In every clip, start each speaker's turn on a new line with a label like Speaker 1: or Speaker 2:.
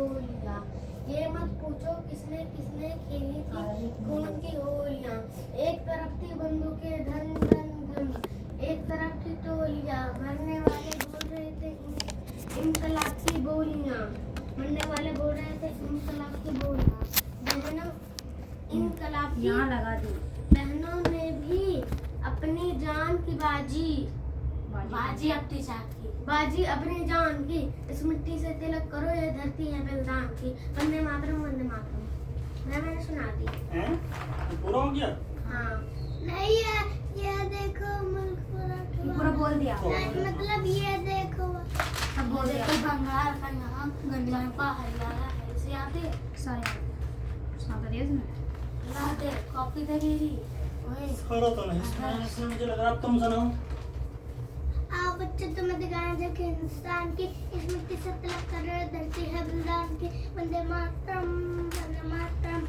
Speaker 1: गोलियां। ये मत पूछो किसने किसने खेली थी खून की होलियां। एक तरफ थी बंदूकें धन धन धन, एक तरफ थी टोलियां। मरने वाले बोल रहे थे इनकलाब की बोलियां, मरने वाले बोल रहे थे इनकलाब की बोलियां। बहनों इनकलाब की
Speaker 2: यहाँ लगा दी।
Speaker 1: बहनों ने भी अपनी जान की बाजी बाजी अपनी जान की। इस मिट्टी से तिलक करो, ये धरती है बलिदान की। वंदे मातरम वंदे मातरम। मैंने सुना दी।
Speaker 3: पूरा हो गया?
Speaker 1: हाँ नहीं है, ये देखो मुल्क
Speaker 2: पूरा बोल दिया।
Speaker 1: मतलब ये देखो
Speaker 2: सब बोल दिया।
Speaker 1: बंगाल का नाम गंजापा हरियाणा है, इसे आते
Speaker 2: सारे सुना दिया इसने।
Speaker 1: लाते कॉपी दे दी।
Speaker 3: सारा तो नहीं सुना, इसमें मुझे लग रहा अब तुम सुनाओ।
Speaker 1: आप बच्चे तुम्हें दिखाएं जो कि हिंदुस्तान की इस मिट्टी से तिलक कर रहे धरती है बलिदान की। वंदे मातरम वंदे मातरम।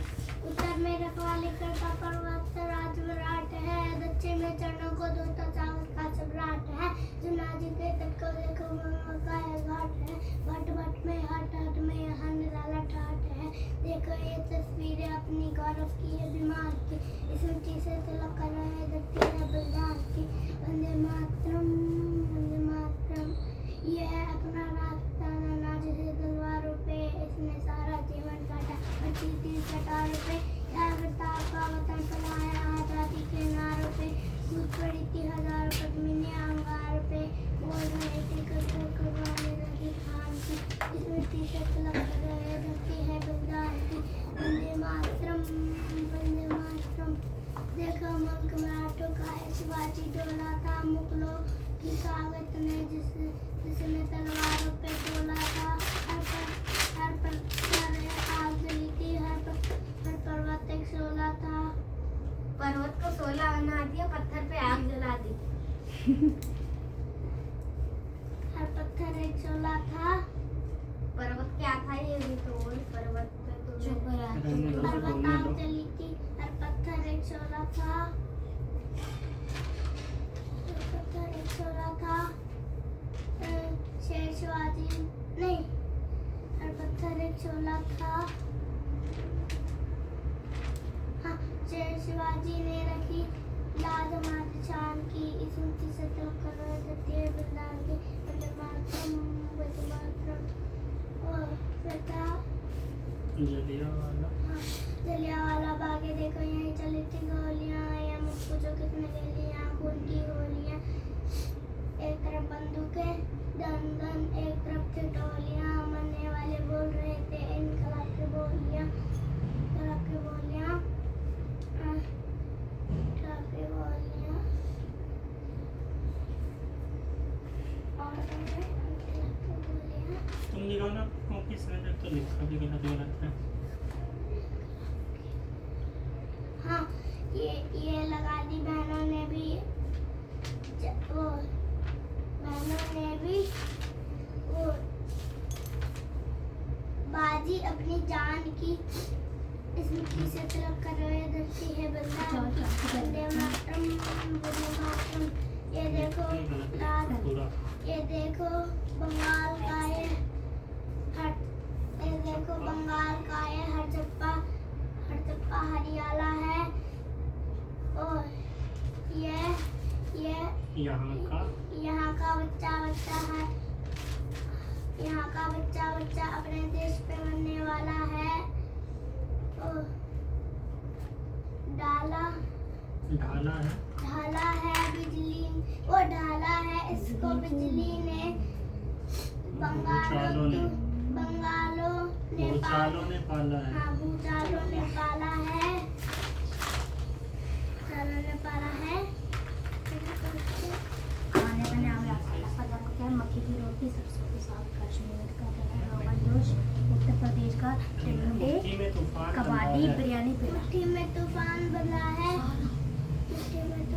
Speaker 1: उत्तर में रखवाली करता पर्वत राज विराट है, दक्षिण में चरणों को धोता चावल का सम्राट है। जुनाजी के तट को देखो गंगा का है घाट है, घाट घाट में हाट हाट में यहाँ निराला ठाट है। देखो ये तस्वीरें अपनी गौरव की है बीमार की, इस मिट्टी से तिलक कर रहे धरती है बलिदान की। वंदे मातरम वंदे मातरम। ये है अपना राजस्थान अनाज है तलवारों पे, इसने सारा जीवन काटा बची थी कटारों पे। यार प्रताप का वतन फैलाया आजादी के नारों पे, कूद पड़ी थी हजारों पद्मिनी अंगार पे। बोल रहे थे कल कुर्बानी रही खान की, इस मिट्टी से तिलक कर रहे धरती है बलिदान की। वंदे मातरम वंदे मातरम। देखो मुल्क मराठों का है, शिवाजी डोला था मुगलों की ताकत ने जिसने तलवारों पे तोला था। हर पत्थर आग जली थी, हर पर्वत एक शोला था। पर्वत को शोला बना दिया, पत्थर पे आग जला दी। हर पत्थर एक शोला था। पर्वत क्या था ये भी तो बोल। पर्वत पे तो पर्वत आग जली थी, हर पत्थर एक शोला था। पत्थर एक शोला था। शेर शिवाजी नहीं, हर पत्थर एक शोला था। हाँ, शेर शिवाजी ने रखी लाज हमारी शान की, इस मिट्टी से तिलक कर रहे धरती है बलिदान की। वंदे मातरम वंदे मातरम। और बेटा जलियांवाला बाग है, देखो यहीं चली थी गोलियां। या मुझ पूछो किसने ले लिया खून की होलियां। एक तरफ बंदूकें धन धन, एक तरफ थी टोलियां। मरने वाले बोल रहे थे इनकलाब की बोलियां, इनकलाब की बोलियां, इनकलाब की बोलियां। और इनकलाब की बोलियां।
Speaker 3: तुम लिखो ना ऑफिस में, जब तो लिखा भी गलत है।
Speaker 1: हाँ ये लगा दी बहनों ने भी, वो बहनों ने भी वो बाजी अपनी जान की, इस मिट्टी से तिलक कर रहे धरती है बलिदान की। वंदे मातरम वंदे मातरम। ये देखो ये देखो बंगाल का है हर, ये देखो बंगाल का है हर चप्पा हरियाला है। और ये यहाँ का बच्चा है, यहाँ का बच्चा अपने देश पे मरने वाला है। और ढाला है बिजली, वो ढाला है इसको बिजली ने बंगालों ने
Speaker 3: पाला है।
Speaker 1: हाँ, भूचालों ने पाला है, भूचालों ने पाला है।
Speaker 2: खाने का नाम पदार्थ क्या है? मक्की की रोटी, सरसों के साग, कश्मीर का रोगन जोश, उत्तर प्रदेश का टिंडे, कबाड़ी, बिरयानी,
Speaker 1: मुट्ठी में तूफान बना है।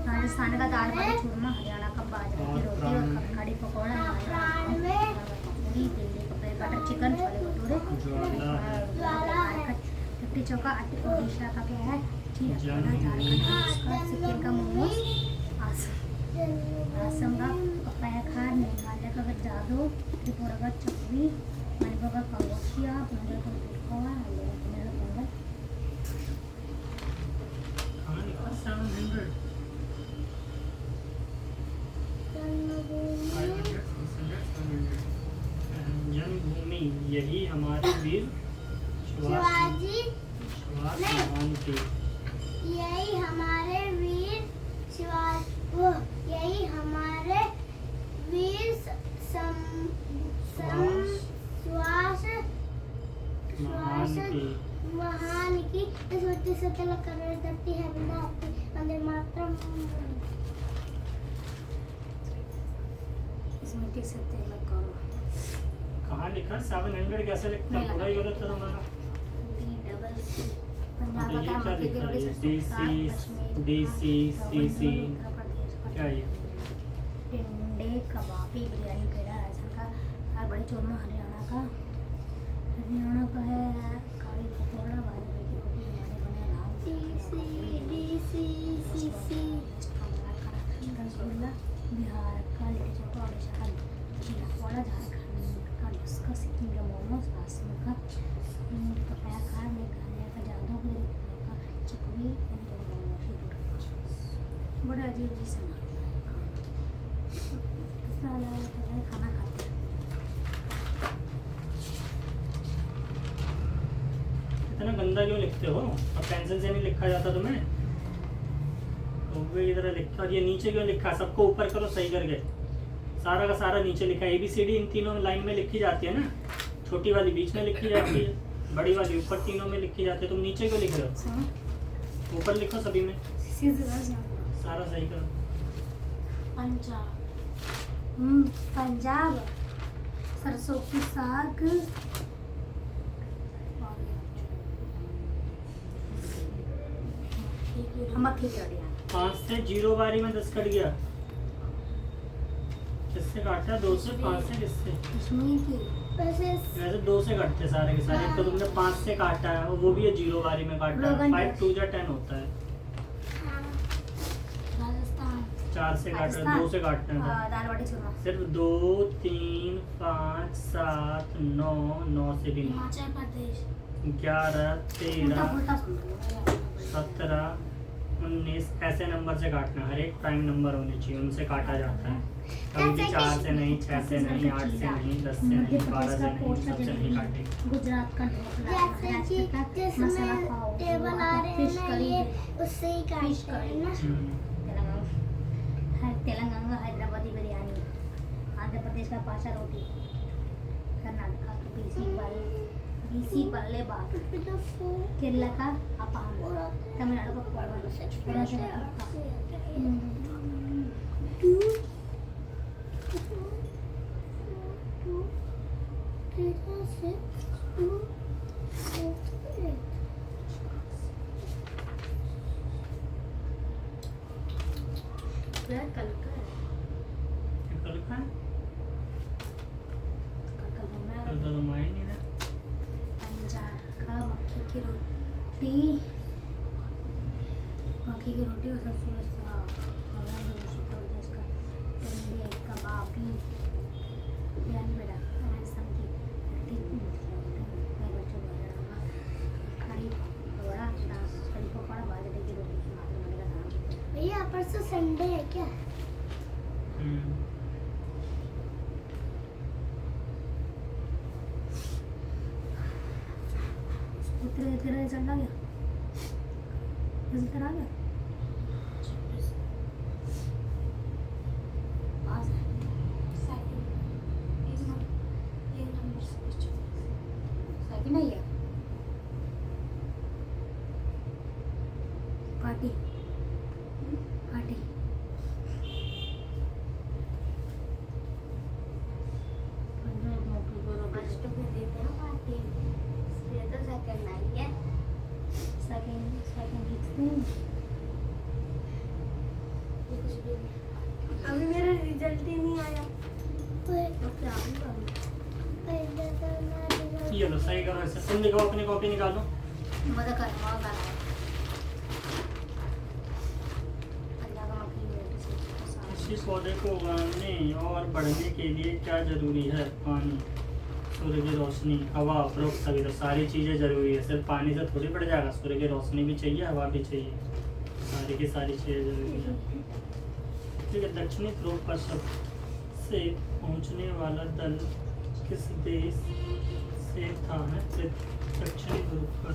Speaker 2: राजस्थान का दाल बाटी चूरमा, हरियाणा का बाजरे की रोटी और खड़ी पकौड़ा, पूरी, दिल्ली का बटर चिकन, छोले भटूरे, लिट्टी चोखा, उड़ीसा का क्या है? झारखंड, सिक्किम का मोमोज, असम का पपाया खार, मेघालय का जादू, त्रिपुरा का चकवी, मणिपुर का कंगोशिया,
Speaker 3: यही हमारे वीर
Speaker 1: शिवाजी
Speaker 3: श्वास
Speaker 1: नहीं।
Speaker 3: महान के
Speaker 1: यही हमारे वीर शिवाजी यही हमारे वीर श्वास
Speaker 3: महान के
Speaker 1: महान की इस मिट्टी से तिलक कर धरती है बनाती वंदे मातरम।
Speaker 2: इस मिट्टी से तिलक करो।
Speaker 3: कहाँ लिखा 700 कैसे लिखते हैं? पूरा ही गलत है तुम्हारा।
Speaker 2: DCC पंजाब
Speaker 3: ये
Speaker 2: का
Speaker 3: क्या
Speaker 2: मक्की की
Speaker 3: लिखा
Speaker 2: रोटी
Speaker 3: है?
Speaker 2: सरसों का
Speaker 3: DCC
Speaker 2: उत्तर प्रदेश का
Speaker 3: क्या ये?
Speaker 2: टिंडे कबाबी बिरयानी पेड़ा राजस्थान का और बड़ी चूरमा हरियाणा का है काली पकौड़ा बाजरे की रोटी हमारे बने रसगुल्ला बिहार का लिट्टी चोखा उड़ीसा का चीला पोड़ा झारखंड का डिस्का सिक्किम का मोमोज असम का पपाया का मेघालय का जादव का चकवी बड़ा अजीब अजीब से खाना खाते हैं।
Speaker 3: इतना गंदा क्यों लिखते हो? अब पेंसिल से नहीं लिखा जाता तुम्हें? तो भी इधर लिखा और ये नीचे क्यों लिखा? सबको ऊपर करो सही करके। सारा का सारा नीचे लिखा है। ABCD इन तीनों लाइन में लिखी जाती है ना। छोटी वाली बीच में लिखी जाती है, बड़ी वाली ऊपर तीनों में लिखी जाती है। तुम नीचे क्यों लिख रहे हो? ऊपर लिखो सभी में। सारा सही करो।
Speaker 2: पंजाब सरसों की साग मक्खी की रोटियां
Speaker 3: 5 से 0 बारी में 10 कट गया। किससे काटा? 2 से 5 से किससे?
Speaker 2: कश्मीर की
Speaker 3: वैसे 2 से कटते सारे के सारे। एक तो तुमने 5 से काटा है और वो भी है 0 बारी में काटा है। 5 2 जा 10 होता है।
Speaker 2: राजस्थान
Speaker 3: 4 से काट रहे, 2 से काटते हैं।
Speaker 2: दाल बाटी चूरमा
Speaker 3: सिर्फ 2 3 5 7 9 9 से भी नहीं।
Speaker 2: हिमाचल प्रदेश
Speaker 3: 11 13
Speaker 2: उल्टा सुन
Speaker 3: 17 19 ऐसे नंबर से काटना। हर एक प्राइम नंबर होने चाहिए, उनसे काटा जाता है। कभी 4 से नहीं, 6 से नहीं, 8 से नहीं, 10 से नहीं, 12 से नहीं, सबसे नहीं काटेंगे।
Speaker 2: गुजरात का
Speaker 1: जैसे कि जिसमें टेबल आ रहे हैं ना ये उससे ही
Speaker 2: फिश
Speaker 1: काटते हैं ना।
Speaker 2: तेलंगाना हैदराबादी बिरयानी, आंध्र प्रदेश का पाशा रोटी, कर्नाटक का बीसी पल्ले बात, केरला का अपाम, तमिलनाडु का कल
Speaker 3: लिखा है? कल तो तुम आए नहीं ना।
Speaker 2: पंजाब का मक्की की रोटी और सरसों का साग, उत्तर प्रदेश का टिंडे कबाबी बिरयानी पेड़ा राजस्थान की कड़ी पकौड़ा बाजरे की रोटी हिमाचल का नाम।
Speaker 1: भैया परसों संडे है क्या?
Speaker 2: तेरा रिजल्ट आ गया? रिजल्ट आ गया? पास है। सेकंड है ये? पार्टी पार्टी
Speaker 1: अभी मेरा रिजल्ट ही नहीं आया।
Speaker 3: ये लो सही करो ऐसे। तुम लिखो, अपनी कॉपी निकालो।
Speaker 2: मदद कर मौका है पंजाब का मक्खी की रोटी से
Speaker 3: किसी पौधे को उगाने और बढ़ने के लिए क्या जरूरी है? पानी, सूर्य की रोशनी, हवा, उपरोक्त सभी। तो सारी चीज़ें जरूरी है। सिर्फ पानी से थोड़ी बढ़ जाएगा। सूर्य की रोशनी भी चाहिए, हवा भी चाहिए, सारी की सारी चीज़ें जरूरी है। ठीक है। दक्षिणी ध्रुव पर सबसे पहुंचने वाला दल किस देश से था है दक्षिणी ध्रुव पर।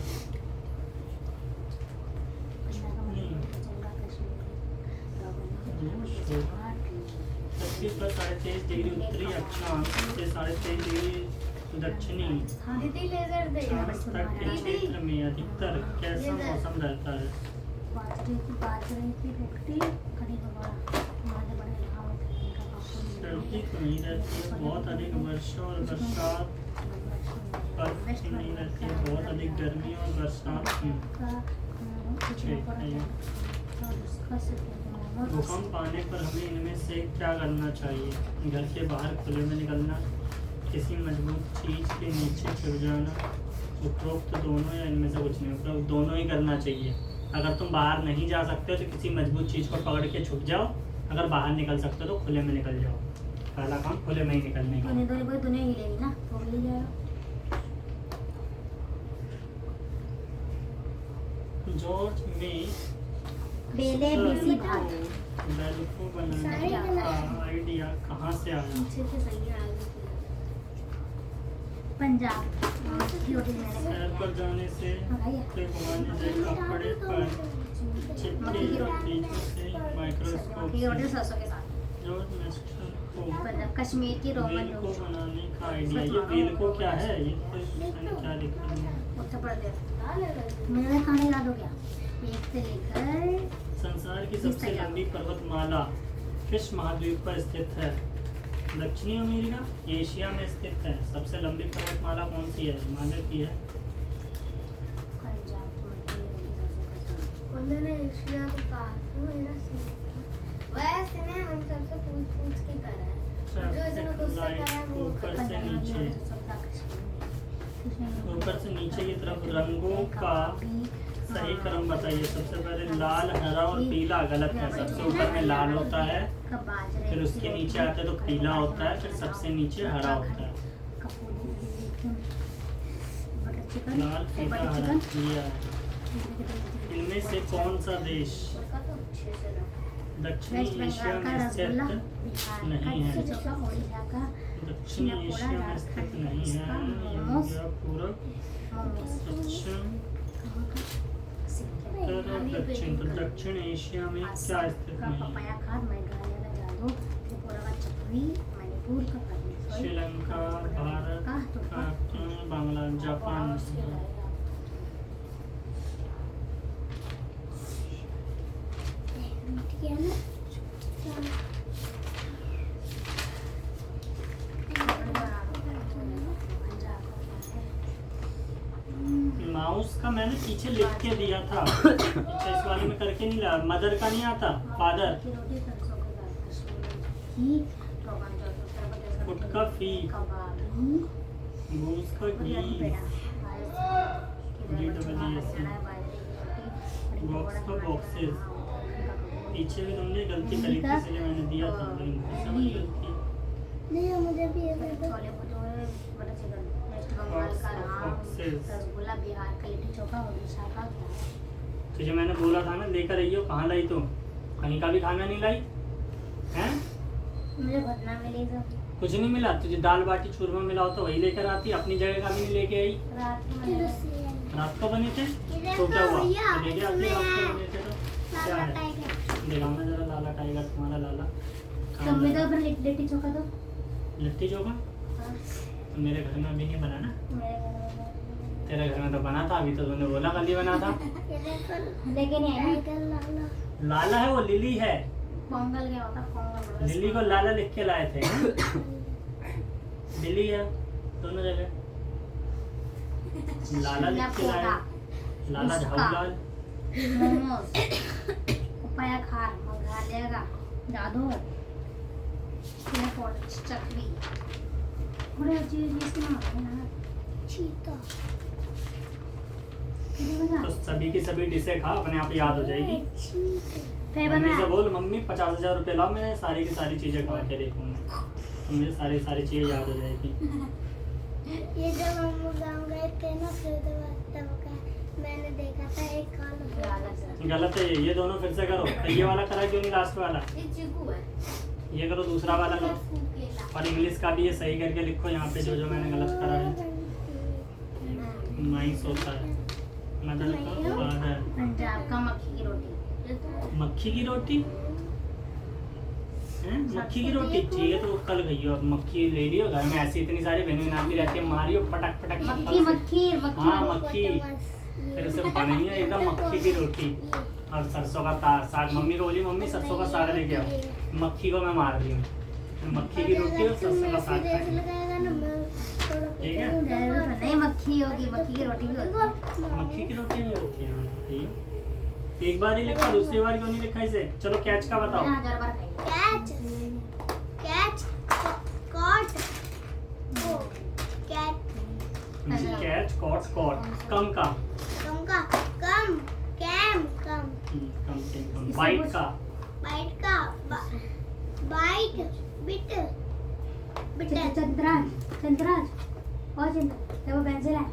Speaker 3: पृथ्वी पर 23.5 डिग्री उत्तरी अक्षांश से 23.5 डिग्री दक्षिणी
Speaker 1: दीदी लेजर दे
Speaker 3: अक्षांश तक के क्षेत्र में अधिकतर कैसा मौसम रहता है?
Speaker 2: बाजरे की रोटी कड़ी पकौड़ा हमारे बड़े गाँव थे, इनका काफी
Speaker 3: सर्दी तो नहीं रहती है, बहुत अधिक वर्षा और बरसात, बर्फ नहीं रहती है, बहुत अधिक गर्मी और बरसात की। भूकंप आने पर हमें इनमें से क्या करना चाहिए? घर के बाहर खुले में निकलना, किसी मजबूत चीज के नीचे छिप जाना, उपरोक्त दोनों या इनमें से कुछ नहीं? उपरोक्त दोनों ही करना चाहिए। अगर तुम बाहर नहीं जा सकते हो तो किसी मजबूत चीज को पकड़ के छुप जाओ, अगर बाहर निकल सकते हो तो खुले में निकल जाओ। पहला काम खुले में ही निकलने का।
Speaker 2: दुनिया हिलेगी ना तो हिल जाएगा।
Speaker 3: जॉर्ज में
Speaker 2: बेले बेसी भात
Speaker 3: बेलको बनाने का आइडिया कहाँ से आया?
Speaker 2: पीछे से सही आ गई। पंजाब की रोटी मैंने
Speaker 3: सैर पर जाने से घुमाने से कपड़े पर चिपके बीच से माइक्रोस्कोप
Speaker 2: की रोटी
Speaker 3: से
Speaker 2: सरसों के साथ।
Speaker 3: जॉर्ज मिस्टर को
Speaker 2: पंजाब कश्मीर की रोमन
Speaker 3: बेल को
Speaker 2: रोटी
Speaker 3: बनाने का आइडिया। ये बेल को क्या है? ये मैंने क्या लिखा है?
Speaker 2: उत्तर प्रदेश। मेरे खाने याद हो गया। एक से लेकर
Speaker 3: संसार की सबसे लंबी पर्वतमाला किस महाद्वीप पर स्थित है? दक्षिणी अमेरिका, एशिया में स्थित है। सबसे लंबी पर्वतमाला कौन सी है? हिमालय की है।
Speaker 1: उन्होंने एशिया को कहा तो मेरा वैसे ने हम सबसे पूछ के करा है। जो इसने गुस्सा करा है वो
Speaker 3: ऊपर से नीचे, ऊपर से नीचे की तरफ रंगों का सही क्रम बताइए। सबसे पहले लाल, हरा और पीला गलत है। सबसे ऊपर में लाल होता है, फिर उसके नीचे आते तो पीला होता है, फिर सबसे नीचे हरा होता है। लाल, पीला, हरा, ये है। इनमें से कौन सा देश दक्षिणी एशिया में स्थित नहीं है? दक्षिणी एशिया में स्थित नहीं है। ये हो गया पूर्व, पश्चिम, उत्तर और दक्षिण। तो दक्षिण एशिया में क्या स्थित नहीं? श्रीलंका, भारत, पाकिस्तान, बांग्लादेश, जापान। माउस का मैंने पीछे लिख के दिया था। अच्छा, इस वाले में करके नहीं लाया। मदर का नहीं आता, फादर। फुट का फी, घूस का घी, बॉक्स का बॉक्सेस। पीछे भी तुमने गलती करी थी इसलिए मैंने दिया था, लेकिन फिर से वही गलती।
Speaker 1: नहीं मुझे भी ये
Speaker 2: रसगुल्ला, बिहार का लिट्टी चोखा, उड़ीसा का
Speaker 3: तुझे मैंने बोला था ना लेकर आई हो, कहाँ लाई तुम? कहीं का भी खाना नहीं लाई हैं?
Speaker 2: मुझे भटना मिली सब।
Speaker 3: कुछ नहीं मिला तुझे? दाल बाटी चूरमा मिला हो तो वही लेकर आती, अपनी जगह का भी नहीं लेके आई। रात को बने थे तो क्या हुआ? तो लेके आती, रात को बने थे तो क्या है? दिखाना जरा लाला टाइगर, तुम्हारा लाला।
Speaker 2: तुम तो फिर लिट्टी चोखा दो।
Speaker 3: लिट्टी चोखा तो मेरे घर में अभी नहीं बना ना। तेरे घर में तो बना था, अभी तो तुमने बोला कल ही बना था।
Speaker 2: लेकिन
Speaker 3: लाला है वो, लिली है।
Speaker 2: पोंगल क्या होता? पोंगल
Speaker 3: लिली को लाला लिख के लाए थे। लिली है दोनों जगह। लाला लिख के लाए, लाला झाऊलाल।
Speaker 2: मोमोज, पपाया खार, मंगालेगा, जादू, चकवी, बड़े चीज इसमें है ना।
Speaker 1: चीता।
Speaker 3: तो सभी की सभी डिशें खा, अपने आप याद हो जाएगी। मम्मी से बोल, मम्मी 50,000 रुपये लाओ, मैं सारी की सारी चीजें खा के देखूंगा, तो मुझे सारी चीजें याद हो जाएगी।
Speaker 1: ये जब हम गाँव गए थे ना, फिर तब का मैंने देखा था एक
Speaker 3: गलत है ये दोनों फिर से करो। ये वाला करा क्यों नहीं? लास्ट वाला ये करो, दूसरा वाला करो। और इंग्लिश का भी ये सही करके लिखो यहाँ पे जो जो मैंने गलत करा है। माइस होता है, मदर का फादर।
Speaker 2: पंजाब का मक्खी की रोटी।
Speaker 3: मक्खी की रोटी हैं? मक्खी की रोटी ठीक है, तो कल खाइयो। अब मक्खी ले लियो घर में, ऐसी इतनी सारी बहनें आती रहती है, मारियो पटक पटक
Speaker 2: मक्खी मक्खी मक्खी।
Speaker 3: हाँ मक्खी, फिर उसे बनेगी एकदम मक्खी की रोटी और सरसों का साग। मम्मी को बोली मम्मी सरसों का साग लेके आओ, मक्खी को मैं मार दी हूँ। मक्खी की रोटी और सरसों का साग खाएंगे, ठीक है।
Speaker 2: नहीं मक्खी होगी, मक्खी की रोटी भी होती है।
Speaker 3: मक्खी की रोटी नहीं होती है, ठीक है। एक बार ही लिखा, दूसरी बार क्यों नहीं लिखा इसे? चलो कैच का बताओ।
Speaker 2: 1000 बार खाई।
Speaker 1: Catch caught cat
Speaker 3: catch caught caught. Come का
Speaker 1: कम का come came come
Speaker 3: come. Bite का
Speaker 1: बाइट का बाइट बिट बिट
Speaker 2: चंद्राज और चंद्र वो पेंसिल है,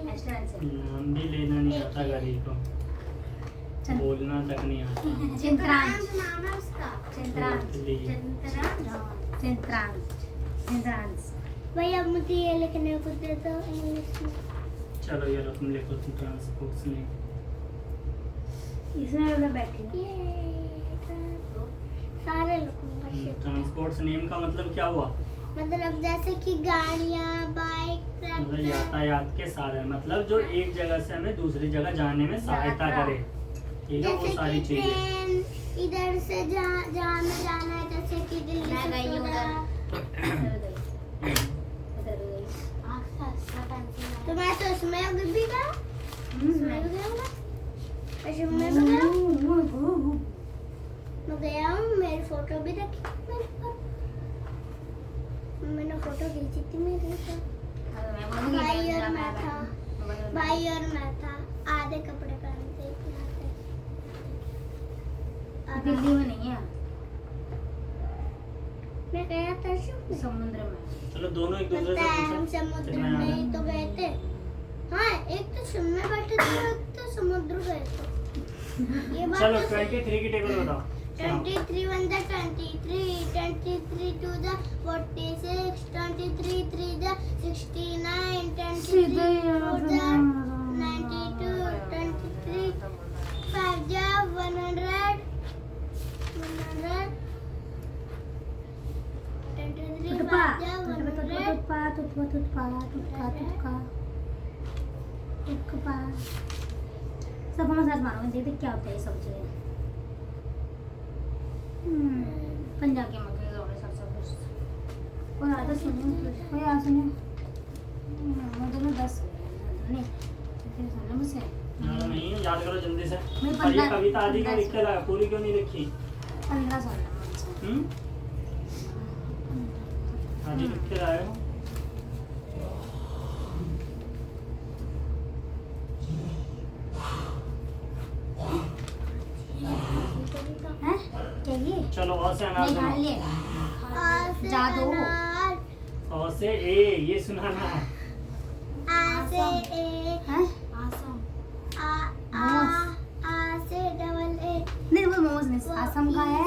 Speaker 2: एक्स्ट्रा पेंसिल।
Speaker 3: नाम भी लेना नहीं आता गरीब को, बोलना तक नहीं आता।
Speaker 2: चंद्रांश
Speaker 1: नाम है उसका
Speaker 2: चंद्रांश।
Speaker 1: भाई अब मुझे ये लिखने को दे दो इंग्लिश में।
Speaker 3: चलो ये लो तुम लिखो, तुम ट्रांसपोर्ट्स में।
Speaker 2: इसमें मैं बैठी हूँ।
Speaker 1: सारे लिखूंगा शिट।
Speaker 3: ट्रांसपोर्ट्स नेम का मतलब क्या हुआ?
Speaker 1: मतलब जैसे कि गाड़ियाँ बाइक
Speaker 3: मतलब यातायात के साधन, मतलब जो एक जगह से हमें दूसरी जगह जाने में सहायता करे, ठीक है, वो
Speaker 1: जैसे
Speaker 3: सारी
Speaker 1: कि
Speaker 3: चीजें।
Speaker 1: ट्रेन इधर से जहाँ जहाँ में जाना है, जैसे कि दिल्ली
Speaker 2: मैं
Speaker 1: से
Speaker 2: गई हूँ
Speaker 1: सोडा। तो मैं तो उसमें भी गया, उसमें भी गया हूँ मैं गया हूँ। मेरी फोटो भी रखी मेरे पर, मैंने फोटो खींची थी मेरे साथ। भाई और मैं था आधे कपड़े पहनते थे।
Speaker 2: दिल्ली में नहीं है,
Speaker 1: मैं गया था
Speaker 2: समुद्र में।
Speaker 3: चलो दोनों एक दूसरे
Speaker 1: पता है, हम
Speaker 3: से पूछो
Speaker 1: समुद्र
Speaker 3: कितना याद
Speaker 1: में
Speaker 3: है?
Speaker 1: ही तो गए थे। हाँ एक तो शिमला में बैठे थे और एक तो समुद्र गए थे। ये बात
Speaker 3: चलो
Speaker 1: तो सही।
Speaker 3: 23 की टेबल बताओ। सुनाओ।
Speaker 1: 23 1 the 23, 23 2 the 46, 23 3 the 69, 23 4 the 92, 23 5 the 100, 23 5 the 100।
Speaker 2: सब हम साथ मारो, देखते क्या होता है ये सब चीजें। पंजाब के मक्के जोड़े सब और आधा सुनो, कोई आ सुनो। मुझे ना 10 नहीं फिर सुनना मुझसे।
Speaker 3: नहीं याद करो जल्दी से।
Speaker 2: मैं
Speaker 3: और ये
Speaker 2: 15
Speaker 3: कविता आदि क्यों लिख के लाया, पूरी क्यों नहीं लिखी?
Speaker 2: 15 सुनना मुझसे।
Speaker 3: आदि लिख के लाए हो।
Speaker 2: हैं चाहिए?
Speaker 3: चलो और से अनार
Speaker 2: नहीं खा
Speaker 3: सुनाओ।
Speaker 2: लिए। जादू।
Speaker 3: और से ए ये सुनाना है।
Speaker 2: हैं? नहीं वो मोमोज नहीं, असम का है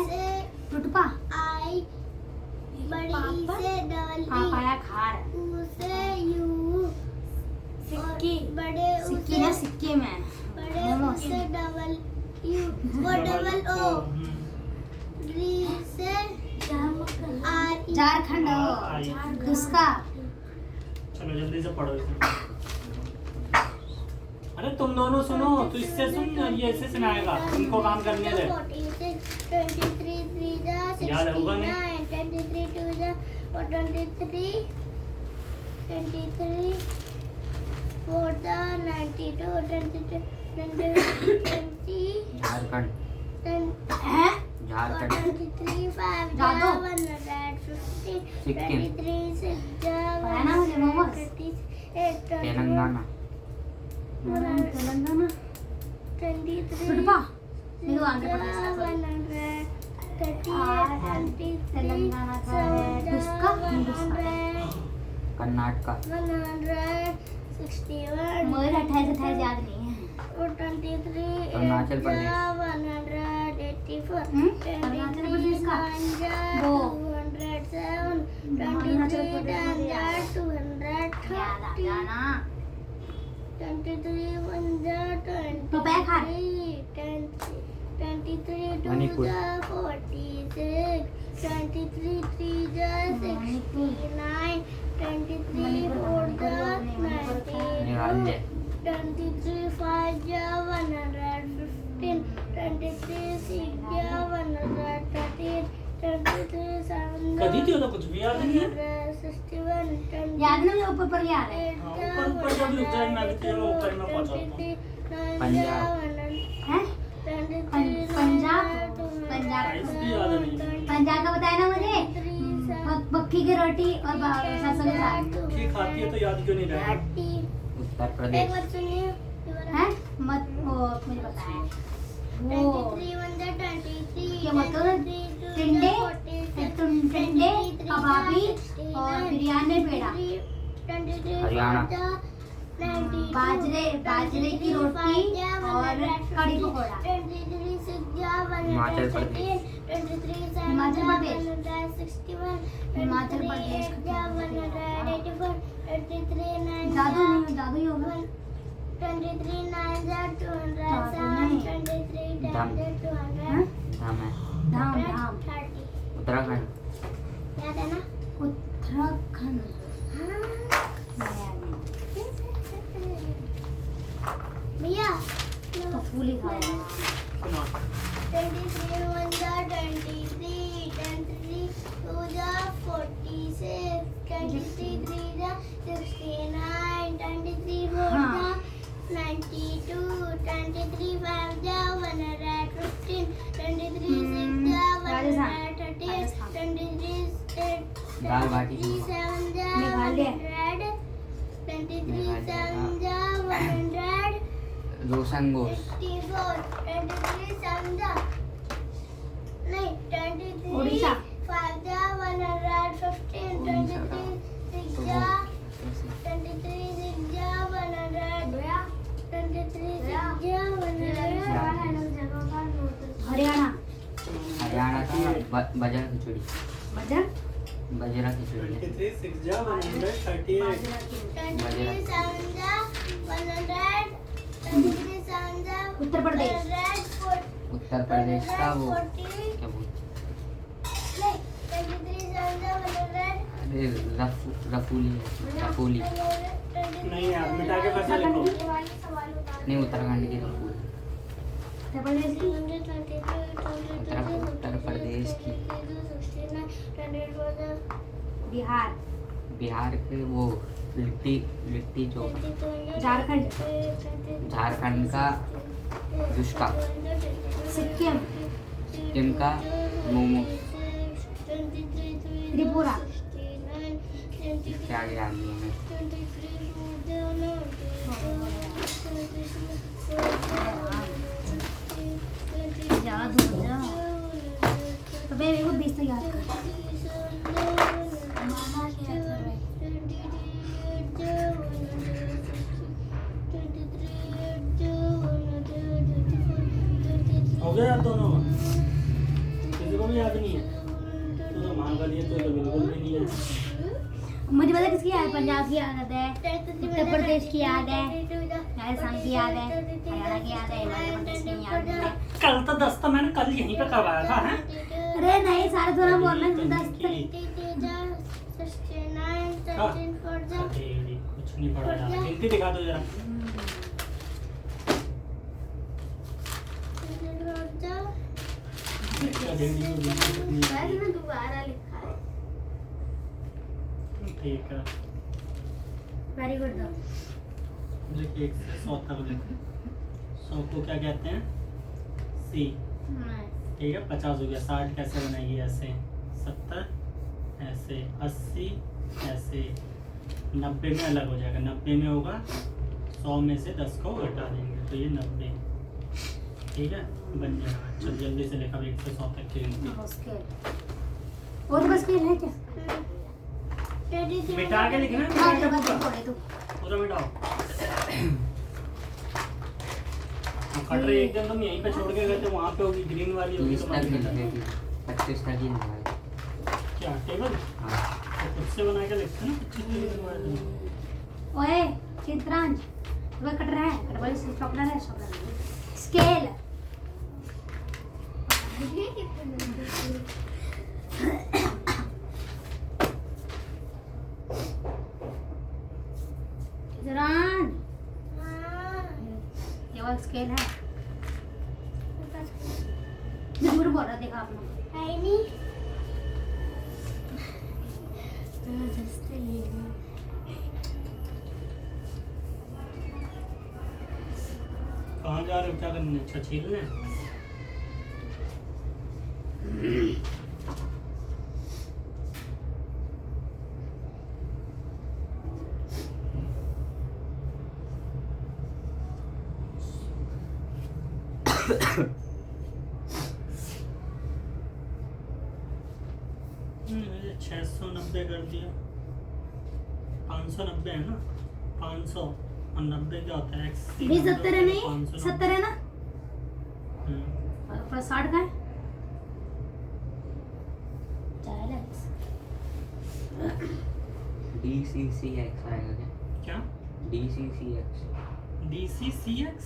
Speaker 2: टुटपा। पापाया खार। सिक्की ना सिक्की में मोमोज। झारखंड उसका।
Speaker 3: चलो जल्दी से पढ़ो इसे। अरे तुम दोनों सुनो, तो इससे सुन, ये ऐसे सुनाएगा, इनको काम करने दे। याद होगा नहीं?
Speaker 1: 23 2 the 23 4 the 92 22
Speaker 4: झारखंड
Speaker 2: हैं?
Speaker 4: झारखंड
Speaker 1: 23 5
Speaker 2: जादू।
Speaker 1: 150
Speaker 4: सिक्किम
Speaker 1: 23 6
Speaker 2: बनाना मुझे मोमोज।
Speaker 4: तेलंगाना
Speaker 2: तेलंगाना
Speaker 1: 23
Speaker 2: टुटपा। नहीं वो आंध्र प्रदेश का sorry।
Speaker 1: 138
Speaker 2: तेलंगाना का है उसका हिंदुस्तान।
Speaker 4: कर्नाटका
Speaker 1: 161
Speaker 2: मुझे 28 याद नहीं है।
Speaker 1: 23
Speaker 4: अरुणाचल प्रदेश।
Speaker 1: 184
Speaker 2: अरुणाचल प्रदेश का?
Speaker 1: 23
Speaker 2: वो।
Speaker 1: 207
Speaker 2: अरुणाचल
Speaker 1: 23
Speaker 2: प्रदेश मुझे याद है।
Speaker 1: 230
Speaker 2: याद आ जाना।
Speaker 1: 23 1 20
Speaker 2: पपाया खा।
Speaker 1: 23 2
Speaker 4: मणिपुर।
Speaker 1: 46 23 3 69 23 4 19
Speaker 4: मेघालय
Speaker 1: 23 5 115 23 6 113 23 7
Speaker 3: कधी थी होता कुछ भी याद नहीं है
Speaker 1: 61
Speaker 2: याद नहीं मुझे ऊपर पर याद है
Speaker 3: हाँ, ऊपर जब रुक जाए मैं भी तेरे में ऊपर में पहुंचा हूँ
Speaker 4: पंजाब।
Speaker 2: हैं पंजाब पंजाब
Speaker 3: प्राइस भी याद नहीं
Speaker 2: पंजाब का बताया ना मुझे मक्की की रोटी और सरसों के साग
Speaker 3: की खाती है तो याद क्यों नहीं रहा
Speaker 4: उत्तर
Speaker 1: एक
Speaker 4: प्रदेश
Speaker 1: बार सुनिए
Speaker 2: हैं मत वो मुझे बताया वो
Speaker 1: 23
Speaker 2: क्या मतलब टिंडे टिंडे कबाबी और बिरयानी पेड़ा
Speaker 4: हरियाणा।
Speaker 2: बाजरे की रोटी और कड़ी पकौड़ा
Speaker 4: हिमाचल प्रदेश।
Speaker 2: हिमाचल प्रदेश। हिमाचल प्रदेश जादू नहीं जादू ही होगा
Speaker 1: 23 9 207
Speaker 2: हाँ?
Speaker 1: 200
Speaker 4: धाम है
Speaker 2: धाम धाम
Speaker 1: 30
Speaker 4: उत्तराखंड
Speaker 1: याद है ना
Speaker 2: उत्तराखंड
Speaker 1: भैया
Speaker 2: तो फूल ही खाया
Speaker 3: सुना
Speaker 1: 23 1 23 23 2 46 23 3 69 23 4
Speaker 2: हाँ।
Speaker 1: 92 23 5 115 23 6 130 23
Speaker 4: दाल बाटी
Speaker 1: 7
Speaker 2: मेघालय।
Speaker 1: 23 7 100
Speaker 4: रोशनगोश
Speaker 1: 23 7 नहीं 23
Speaker 2: उड़ीसा।
Speaker 1: 5 115 23 6 23 6
Speaker 2: हरियाणा
Speaker 4: हरियाणा का बजरा खिचड़ी
Speaker 2: बजर
Speaker 4: बजरा खिचड़ी है
Speaker 3: 23 6 जा 138
Speaker 2: उत्तर प्रदेश
Speaker 4: उत्तर प्रदेश का वो क्या बोलते अरे रफूली है रफूली
Speaker 3: नहीं यार मिटा के फिर से लिखो
Speaker 4: नहीं उत्तराखंड की रफूली
Speaker 2: उत्तर प्रदेश की
Speaker 4: उत्तर प्रदेश की
Speaker 2: बिहार
Speaker 4: बिहार के वो लिट्टी लिट्टी चोखा
Speaker 2: झारखंड
Speaker 4: झारखंड का दुष्का
Speaker 2: सिक्किम
Speaker 4: सिक्किम का मोमो
Speaker 2: त्रिपुरा
Speaker 4: क्या याद नहीं है
Speaker 2: याद हो जा तो मैं मेरे को 20 तो याद कर मामा क्या कर रहा है
Speaker 3: हो गया यार दोनों किसी को भी याद नहीं है तो महाकाली है तो बिल्कुल भी नहीं है
Speaker 2: मुझे पता किसकी याद है पंजाब की याद है उत्तर प्रदेश की याद है राजस्थान की याद है हरियाणा की याद है हिमाचल प्रदेश की याद है
Speaker 3: कल तो 10 तो मैंने कल यहीं पे करवाया था हैं
Speaker 2: अरे नहीं सारे थोड़ा बोलना 10 तक
Speaker 3: कुछ नहीं पड़ा यार गिनती दिखा दो जरा
Speaker 1: दोबारा लिखा है
Speaker 3: ठीक है
Speaker 2: वेरी गुड दो
Speaker 3: देखिए 1 से 100 तक लिखो 100 को क्या कहते हैं सी ठीक है 50 हो गया 60 कैसे बनाएगी ऐसे 70 ऐसे 80 ऐसे 90 में अलग हो जाएगा 90 में होगा 100 में से 10 को घटा देंगे तो ये 90 ठीक है बन जाएगा चल जल्दी से लिखा 1 से 100 तक की गिनती
Speaker 2: वो तो बस खेल है क्या
Speaker 3: मिटा के लिखना
Speaker 2: हाँ
Speaker 3: है
Speaker 2: तो बस थोड़े तो
Speaker 3: पूरा मिटाओ कटरे एकदम तुम यहीं पे छोड़ के गए थे वहाँ पे होगी ग्रीन वाली होगी
Speaker 4: 30
Speaker 3: तो
Speaker 4: तक
Speaker 3: बाकी
Speaker 4: मिल
Speaker 3: बता दो।
Speaker 4: गई 25 तक ही मिला
Speaker 3: क्या टेबल
Speaker 4: हाँ
Speaker 3: तो खुद से बना के लिखते हैं ना 25
Speaker 2: ओए चित्रांश वह कट रहा है, कट वाली शॉर्पनर है, शॉर्पनर स्केल जरान ये वाला स्केल है। झूठ बोल रहा देखा आप लोग।
Speaker 3: कहाँ जा रहे हो, क्या करने? अच्छा छीलने। मैंने 690 कर दिया। 590 है ना, 500 और 90 क्या होता है? एक्स
Speaker 2: 70 है नहीं, 70 है ना, और 60 का है।
Speaker 4: DCCX आएगा क्या?
Speaker 3: क्या
Speaker 4: DCCX
Speaker 3: DCCX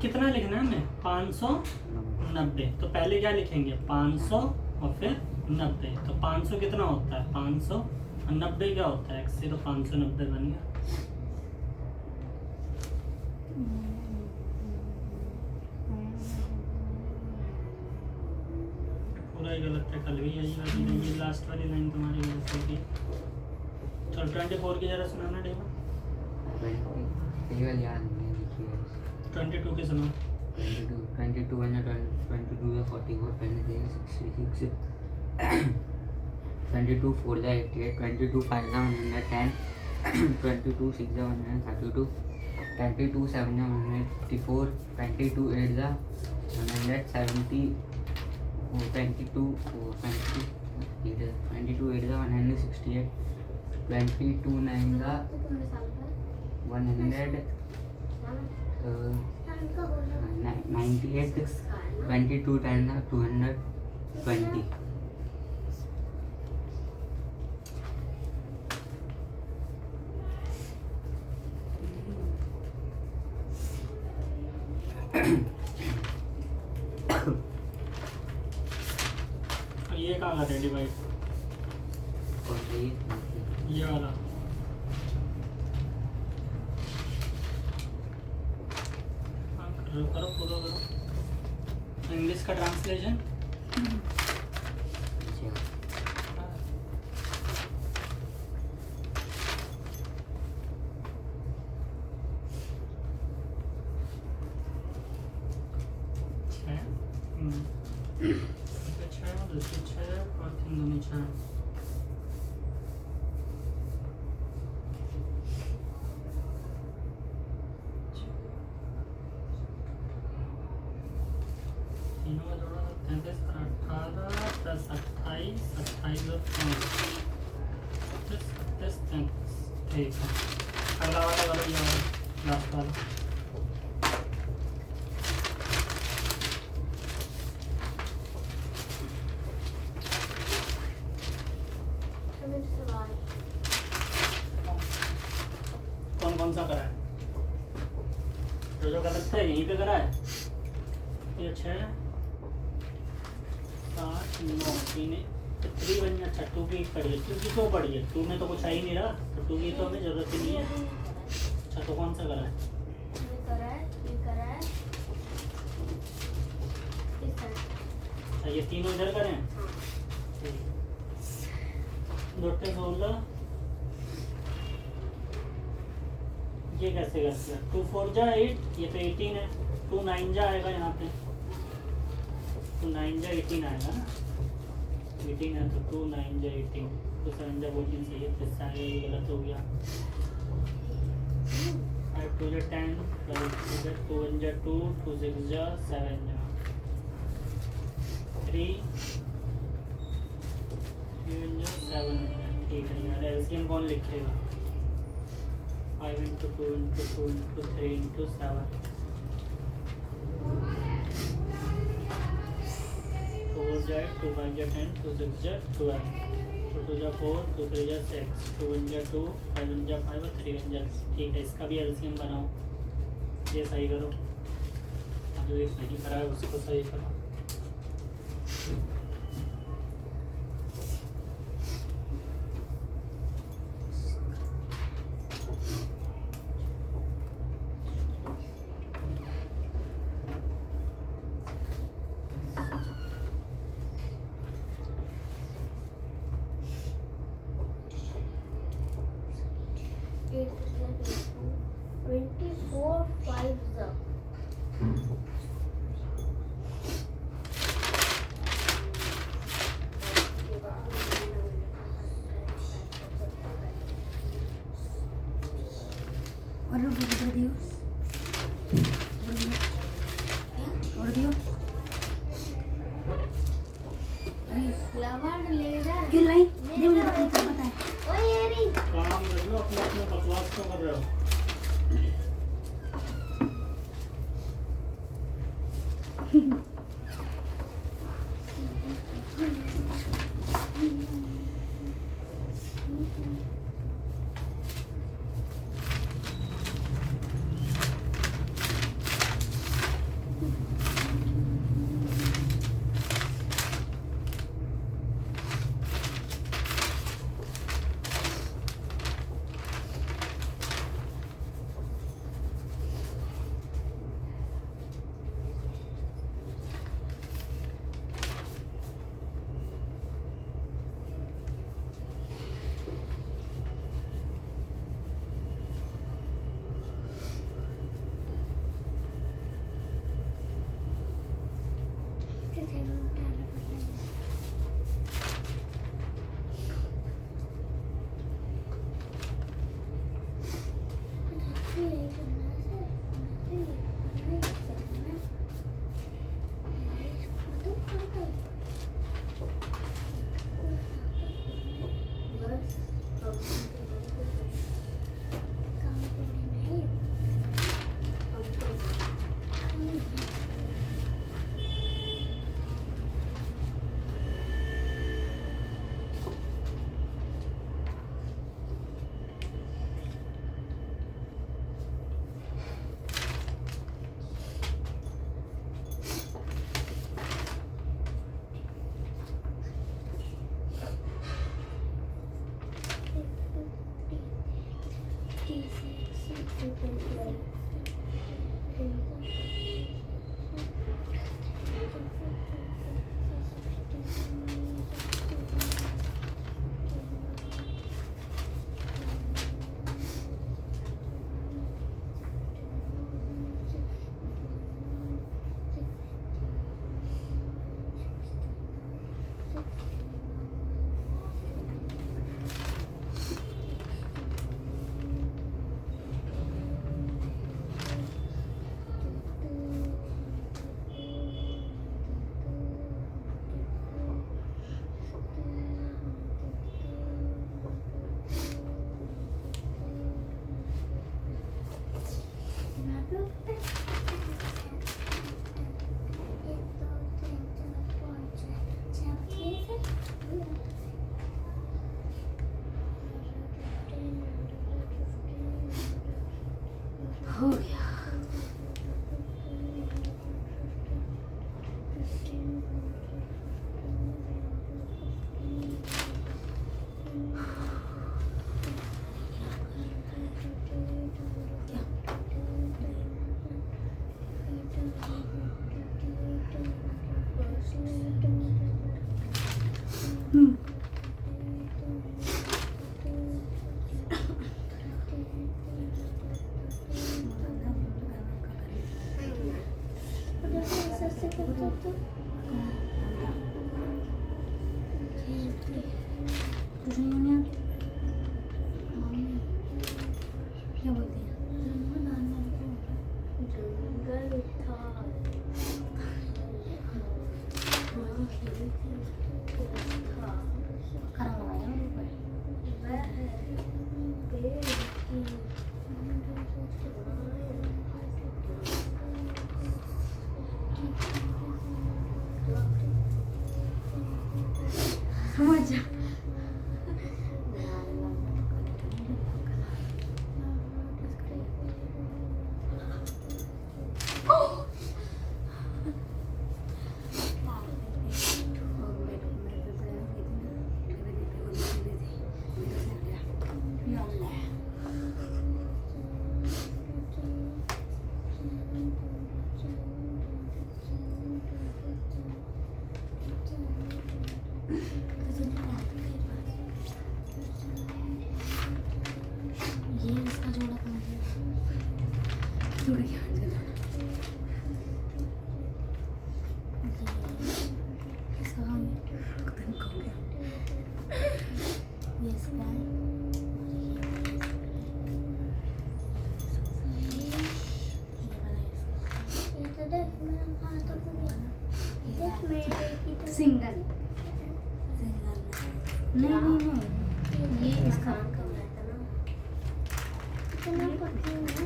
Speaker 3: कितना लिखना है हमें? 590। तो पहले क्या लिखेंगे? 500 और फिर 90। तो 500 कितना होता है? 500 और 90 क्या होता है? एक्स से तो 590 बन गया। पूरा ही गलत है, कल भी यही वाली नहीं, ये लास्ट वाली लाइन तुम्हारी गलत होगी। चल 24 की जरा सुनाना डेवा।
Speaker 4: 20 याद नहीं लिखी है।
Speaker 3: 22 की सुनो।
Speaker 4: 22 है 44, 26, 22 4 जा 88, 22 5 जा 110, 22 6 जा 132, 22 7 जा 154, 22 8 जा 170, 22 8 जा 168, 22 9 जा 100, 98, 22 10 जा 220.
Speaker 3: ये कहाँ का रेडी भाई?
Speaker 4: और
Speaker 3: ये वाला करो करो पूरा करो। इंग्लिश का ट्रांसलेशन तीनों का जोड़ा 33 और 18 प्लस 28, 28 और 33, 33। ठीक है, अगला वाला करो, ये वाला लास्ट वाला। कौन कौन सा करा है? जो गलत था यहीं पे करा है। ये 6 7 9 3 3 बन गया। अच्छा 2 की पढ़िए, 2 की क्यों पढ़िए? 2 में तो कुछ आ ही नहीं रहा, तो 2 की तो हमें जरूरत ही नहीं है। अच्छा तो कौन सा करा है? अच्छा ये तीनों इधर करें। दोटे 16, ये कैसे कर दिया? 2 4 जा 8, ये तो 18 है। 2 9 जा आएगा यहाँ पे, 2 9 जा 18 आएगा ना, 18 है तो 2 9 जा 18, 2 7 जा 14 सही है, तो इससे आगे ये गलत हो गया। 5 2 जा 10, 12 जा 2 1 जा 2, 2 6 जा 7 जा 3 3 जा 7। ठीक है यार, एलसीएम कौन लिखेगा? 5 into 2 into 2 into 3 into 7, 4 जाए 2 5 जा 10, 2 6 जा 12, 2 2 जा 4, 2 3 जा 6, 2 1 जा 2, 5 1 जा 5 और 3 1 जा 6। ठीक है, इसका भी एलसीएम बनाओ। ये सही करो, जो ये सही करा है उसको सही करो।
Speaker 1: Eight 24 5
Speaker 2: और दियो और दियो
Speaker 1: फ्लावर ले रहा है।
Speaker 2: क्यों लाई दे मुझे पता है।
Speaker 1: ओए येरी
Speaker 3: काम कर लो, अपना अपना बकवास क्यों कर रहे हो?
Speaker 2: हो गया। कुछ नहीं होने आती। क्या बोलती है? खराब लगाया ऊपर। समझ जा। जुड़ गया
Speaker 1: ये तो देख मेरा हाथ तो देख मेरे की तो
Speaker 2: सिंगल नहीं ये इसका
Speaker 1: इतना कठिन है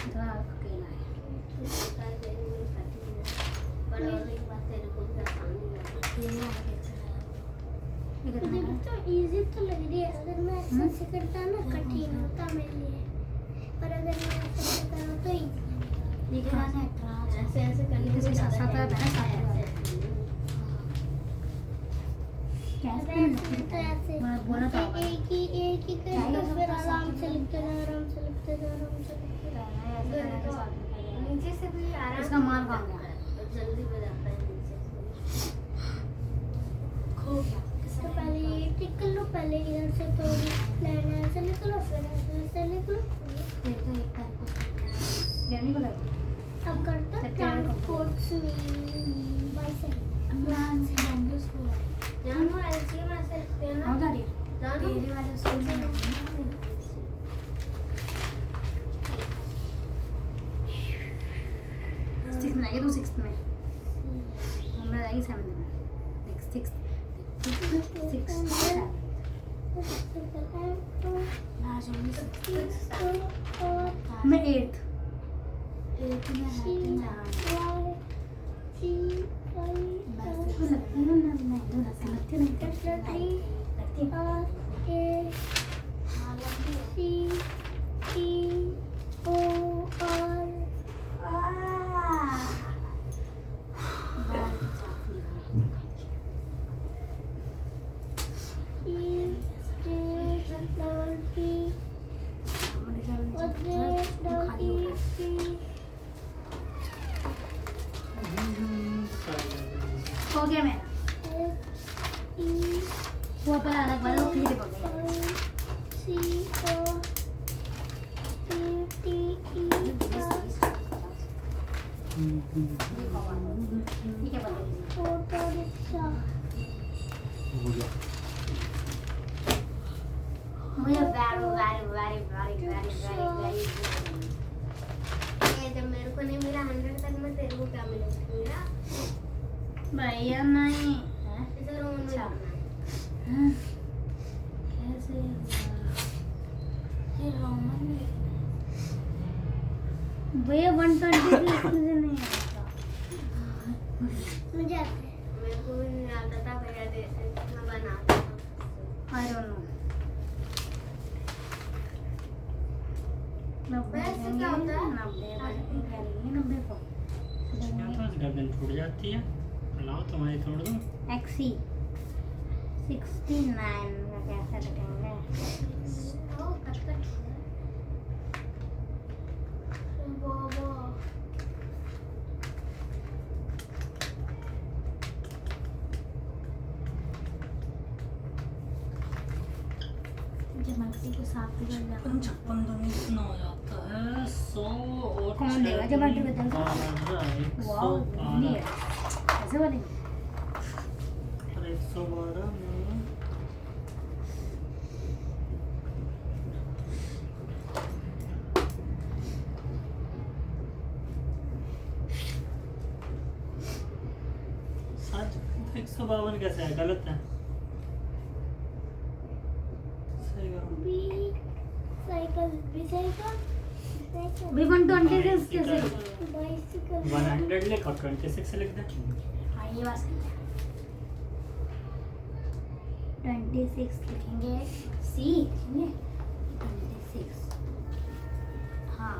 Speaker 2: थोड़ा अकेला है
Speaker 1: मुझे तो इजी तो लग रही है अगर मैं ऐसे करता ना कठिन होता मेरे लिए पर अगर मैं ऐसे करूँ तो easy।
Speaker 2: ये क्या है
Speaker 5: ऐसे ऐसे करने से ज्यादा
Speaker 1: अगर ऐसे तो ऐसे
Speaker 2: मैं बोला था
Speaker 1: एक ही कर तो फिर आराम से लिखते जाओ आराम से लिखते जाओ आराम से लिखते जाओ।
Speaker 5: नीचे से भी आराम
Speaker 2: इसका माल कहाँ गया?
Speaker 5: जल्दी हो जाता है नीचे से खो गया
Speaker 1: तो पहले ये टिक कर लो पहले इधर से थोड़ी लाइन ऐसे लिख लो फिर ऐसे लिख लो
Speaker 2: नहीं पता
Speaker 1: अब करते हैं ट्रांसपोर्ट बाइसेप
Speaker 5: जानू ऐसे में ऐसे लिखते हैं ना
Speaker 2: कौन सा रही
Speaker 5: जानू
Speaker 2: तेरे वाले स्कूल में सिक्स में आएगी तू सिक्स में हम जाएगी सेवन में देख सिक्स मैं एट्थ हो गया मेरा वो पर अलग वाला फिर से पकड़ ठीक है
Speaker 1: ऑटो रिक्शा
Speaker 4: हो गया
Speaker 2: मुझे very
Speaker 5: ये जब मेरे को नहीं मिला 100 तक में तेरे को क्या मिलेगा
Speaker 2: भैया नहीं
Speaker 5: इधर रोन में
Speaker 2: अच्छा।
Speaker 5: करना है।
Speaker 2: कैसे
Speaker 5: ये रोमन में
Speaker 2: भैया 120 मुझे नहीं आता
Speaker 1: मुझे आता है
Speaker 5: मेरे को भी नहीं आता था भैया मैं बनाता था
Speaker 2: आई डोंट नो
Speaker 5: वैसे क्या होता है?
Speaker 2: 90 को
Speaker 3: गर्दन फूट जाती है लाओ तुम्हारी तोड़ दूं
Speaker 2: एक्सी 69 का कैसे रखेंगे
Speaker 5: ओ कट कट बाबा
Speaker 2: जब मट्टी को साफ भी कर जाता
Speaker 3: 56 दूनी कितना हो जाता है 100 और
Speaker 2: कौन देगा जब मट्टी बदल दो? वाओ नहीं है
Speaker 3: 112
Speaker 2: ऐसे वाले
Speaker 3: और 112 में सच 152 कैसे है गलत है सही करो
Speaker 1: बी साइकिल
Speaker 2: भी 126 कैसे
Speaker 1: बाइसिकल
Speaker 3: 100 लिख और 26 लिख दे
Speaker 2: हाँ ये बात सही है 26 लिखेंगे सी लिखेंगे 26 हाँ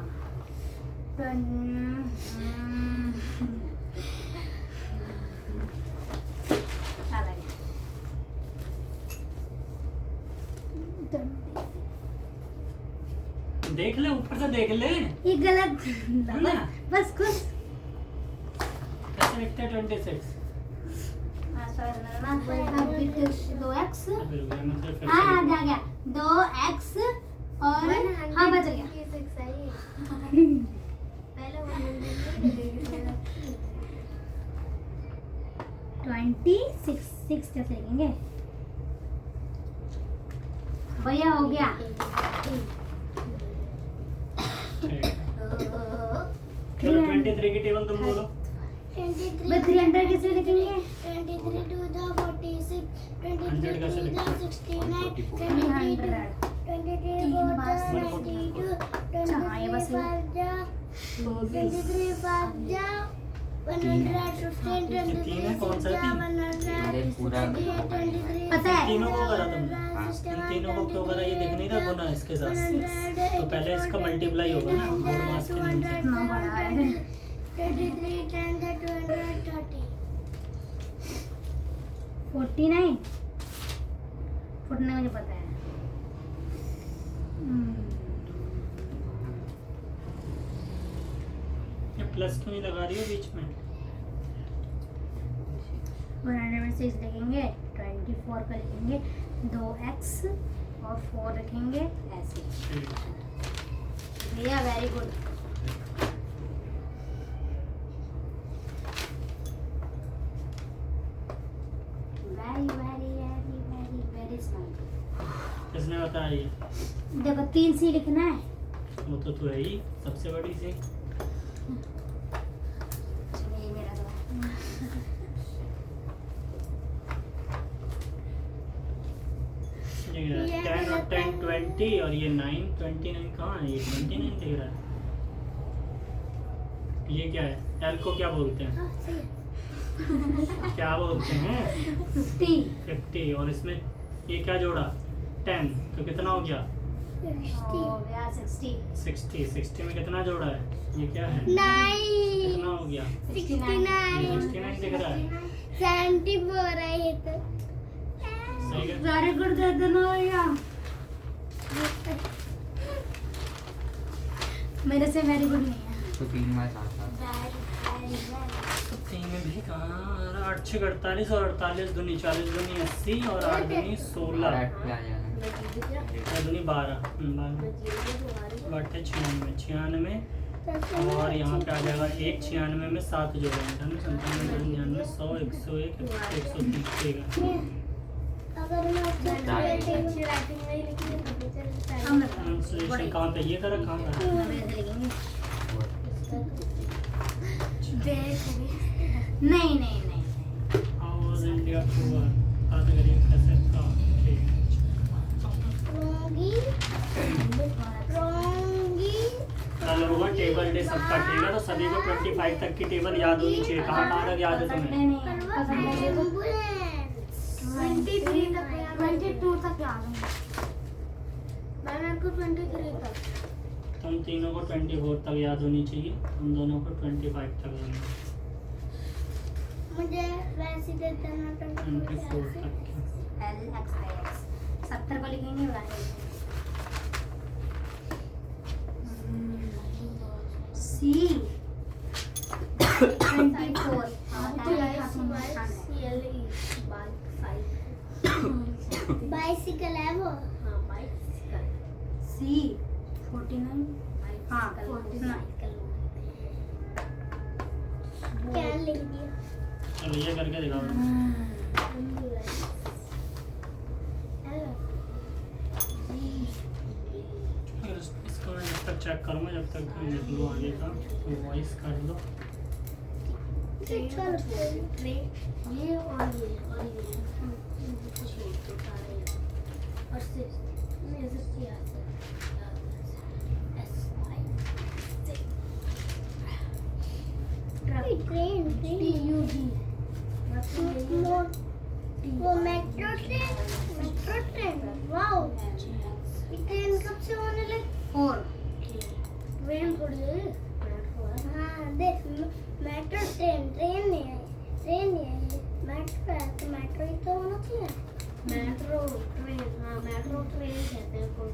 Speaker 3: देख ले ऊपर से देख ले
Speaker 2: ये गलत
Speaker 3: ना?
Speaker 2: बस कुछ
Speaker 3: कैसे लिखते हैं 26
Speaker 2: दो एक्स
Speaker 3: अभी रुक जा, मतलब फिर से
Speaker 2: हाँ
Speaker 3: लिखूं।
Speaker 2: आ गया 2x और हाँ बच गया 6 कैसे लिखेंगे भैया? हो गया।
Speaker 3: चलो 23 की टेबल तुम बोलो।
Speaker 1: 23
Speaker 2: मैं 300 कैसे लिखेंगे?
Speaker 1: 23 to the 46, 23
Speaker 3: कैसे
Speaker 1: to the
Speaker 3: लिखते
Speaker 1: 69,
Speaker 2: 300
Speaker 1: 23
Speaker 2: तीन
Speaker 1: to
Speaker 2: बार
Speaker 1: the
Speaker 2: से
Speaker 1: 92,
Speaker 2: हाँ, ये बस
Speaker 1: 23 5 जा 115, 23
Speaker 3: कौन सा
Speaker 1: जा
Speaker 3: तीन?
Speaker 1: 100,
Speaker 4: पूरा
Speaker 1: 23
Speaker 2: पता है?
Speaker 3: तीनों को करा तुमने? इन तीनों को क्यों करा? ये दिख नहीं रहा गुना इसके साथ? तो पहले इसका मल्टीप्लाई होगा ना बोर्ड मास के नीचे।
Speaker 2: इतना बड़ा है।
Speaker 1: 23 10 230
Speaker 2: 49 मुझे पता है।
Speaker 3: ये प्लस क्यों नहीं लगा रही हो बीच में?
Speaker 2: 106 लिखेंगे, 24 का लिखेंगे 2x और 4 रखेंगे ऐसे। भैया very good. Very very very very very smart.
Speaker 3: किसने बताया ये?
Speaker 2: देखो 3 सी लिखना है।
Speaker 3: वो तो तू है ही सबसे बड़ी सी।
Speaker 2: ये मेरा तो है।
Speaker 3: ये 10 और 10 20 और ये 9 29 कहाँ है? ये 29 दिख रहा है। ये क्या है? एल को क्या बोलते हैं? क्या बोलते हैं? 50 और इसमें ये क्या जोड़ा? 10 तो कितना हो गया? 60 60 में कितना जोड़ा है? ये क्या है?
Speaker 1: 9
Speaker 3: कितना हो गया?
Speaker 1: 69
Speaker 3: 69 दिख रहा है।
Speaker 1: 74 है ये तो।
Speaker 3: सही है।
Speaker 2: वेरी गुड दे देना भैया। मेरे से वेरी गुड नहीं है।
Speaker 4: तो 3 बार 7
Speaker 3: तीन में भी कहाँ? 8 6 48 और 48 दूनी 40 दूनी 80 और 8 दूनी 16
Speaker 4: पे आ जाएगा।
Speaker 3: 8 दूनी 12 96 और यहाँ पे आ जाएगा 1 96 में 7 जोड़ेंगे 97 99 100 101 130 देगा।
Speaker 1: अगर मैं
Speaker 5: अच्छी राइटिंग नहीं लिखी तो टीचर
Speaker 2: हम
Speaker 3: ट्रांसलेशन कहाँ पे? ये करा कहाँ करा?
Speaker 2: लिखेंगे।
Speaker 5: देख
Speaker 2: नहीं नहीं नहीं।
Speaker 3: आवाज इंडिया टूर कैटेगरी कैसे का? ठीक
Speaker 1: रोंगी रोंगी
Speaker 3: कल होगा टेबल डे सबका। ठीक है तो सभी को 25 तक की टेबल याद होनी चाहिए। कहाँ कहाँ तक याद है तुम्हें?
Speaker 1: एम्बुलेंस
Speaker 5: 23 तक याद है।
Speaker 2: 22 तक याद है।
Speaker 5: मैंने को 23 तक।
Speaker 3: तुम तीनों को 24 तक याद होनी चाहिए। तुम दोनों को 25 तक होनी चाहिए।
Speaker 1: मुझे वैसे दे देना
Speaker 3: 24 तक की।
Speaker 2: LXIX 70 को लिखेंगे वाले। C 24
Speaker 1: बाइसिकल है वो।
Speaker 2: C 49 हाँ 49
Speaker 1: क्या लिख दिया?
Speaker 3: चलो ये करके दिखाओ। इसको मैं जब तक चेक करूँगा जब तक लिख लो आगे का वॉइस कर लो।
Speaker 5: ये और और सिक्स में से किया
Speaker 1: ट्रेन वो मेट्रो ट्रेन वाओ ये ट्रेन कब से होने लगी?
Speaker 2: 4
Speaker 5: ट्रेन थोड़ी है
Speaker 1: हाँ देख मेट्रो ट्रेन नहीं है मेट्रो है तो मेट्रो ही तो होना चाहिए।
Speaker 5: मेट्रो ट्रेन हाँ मेट्रो ट्रेन कहते हैं कोई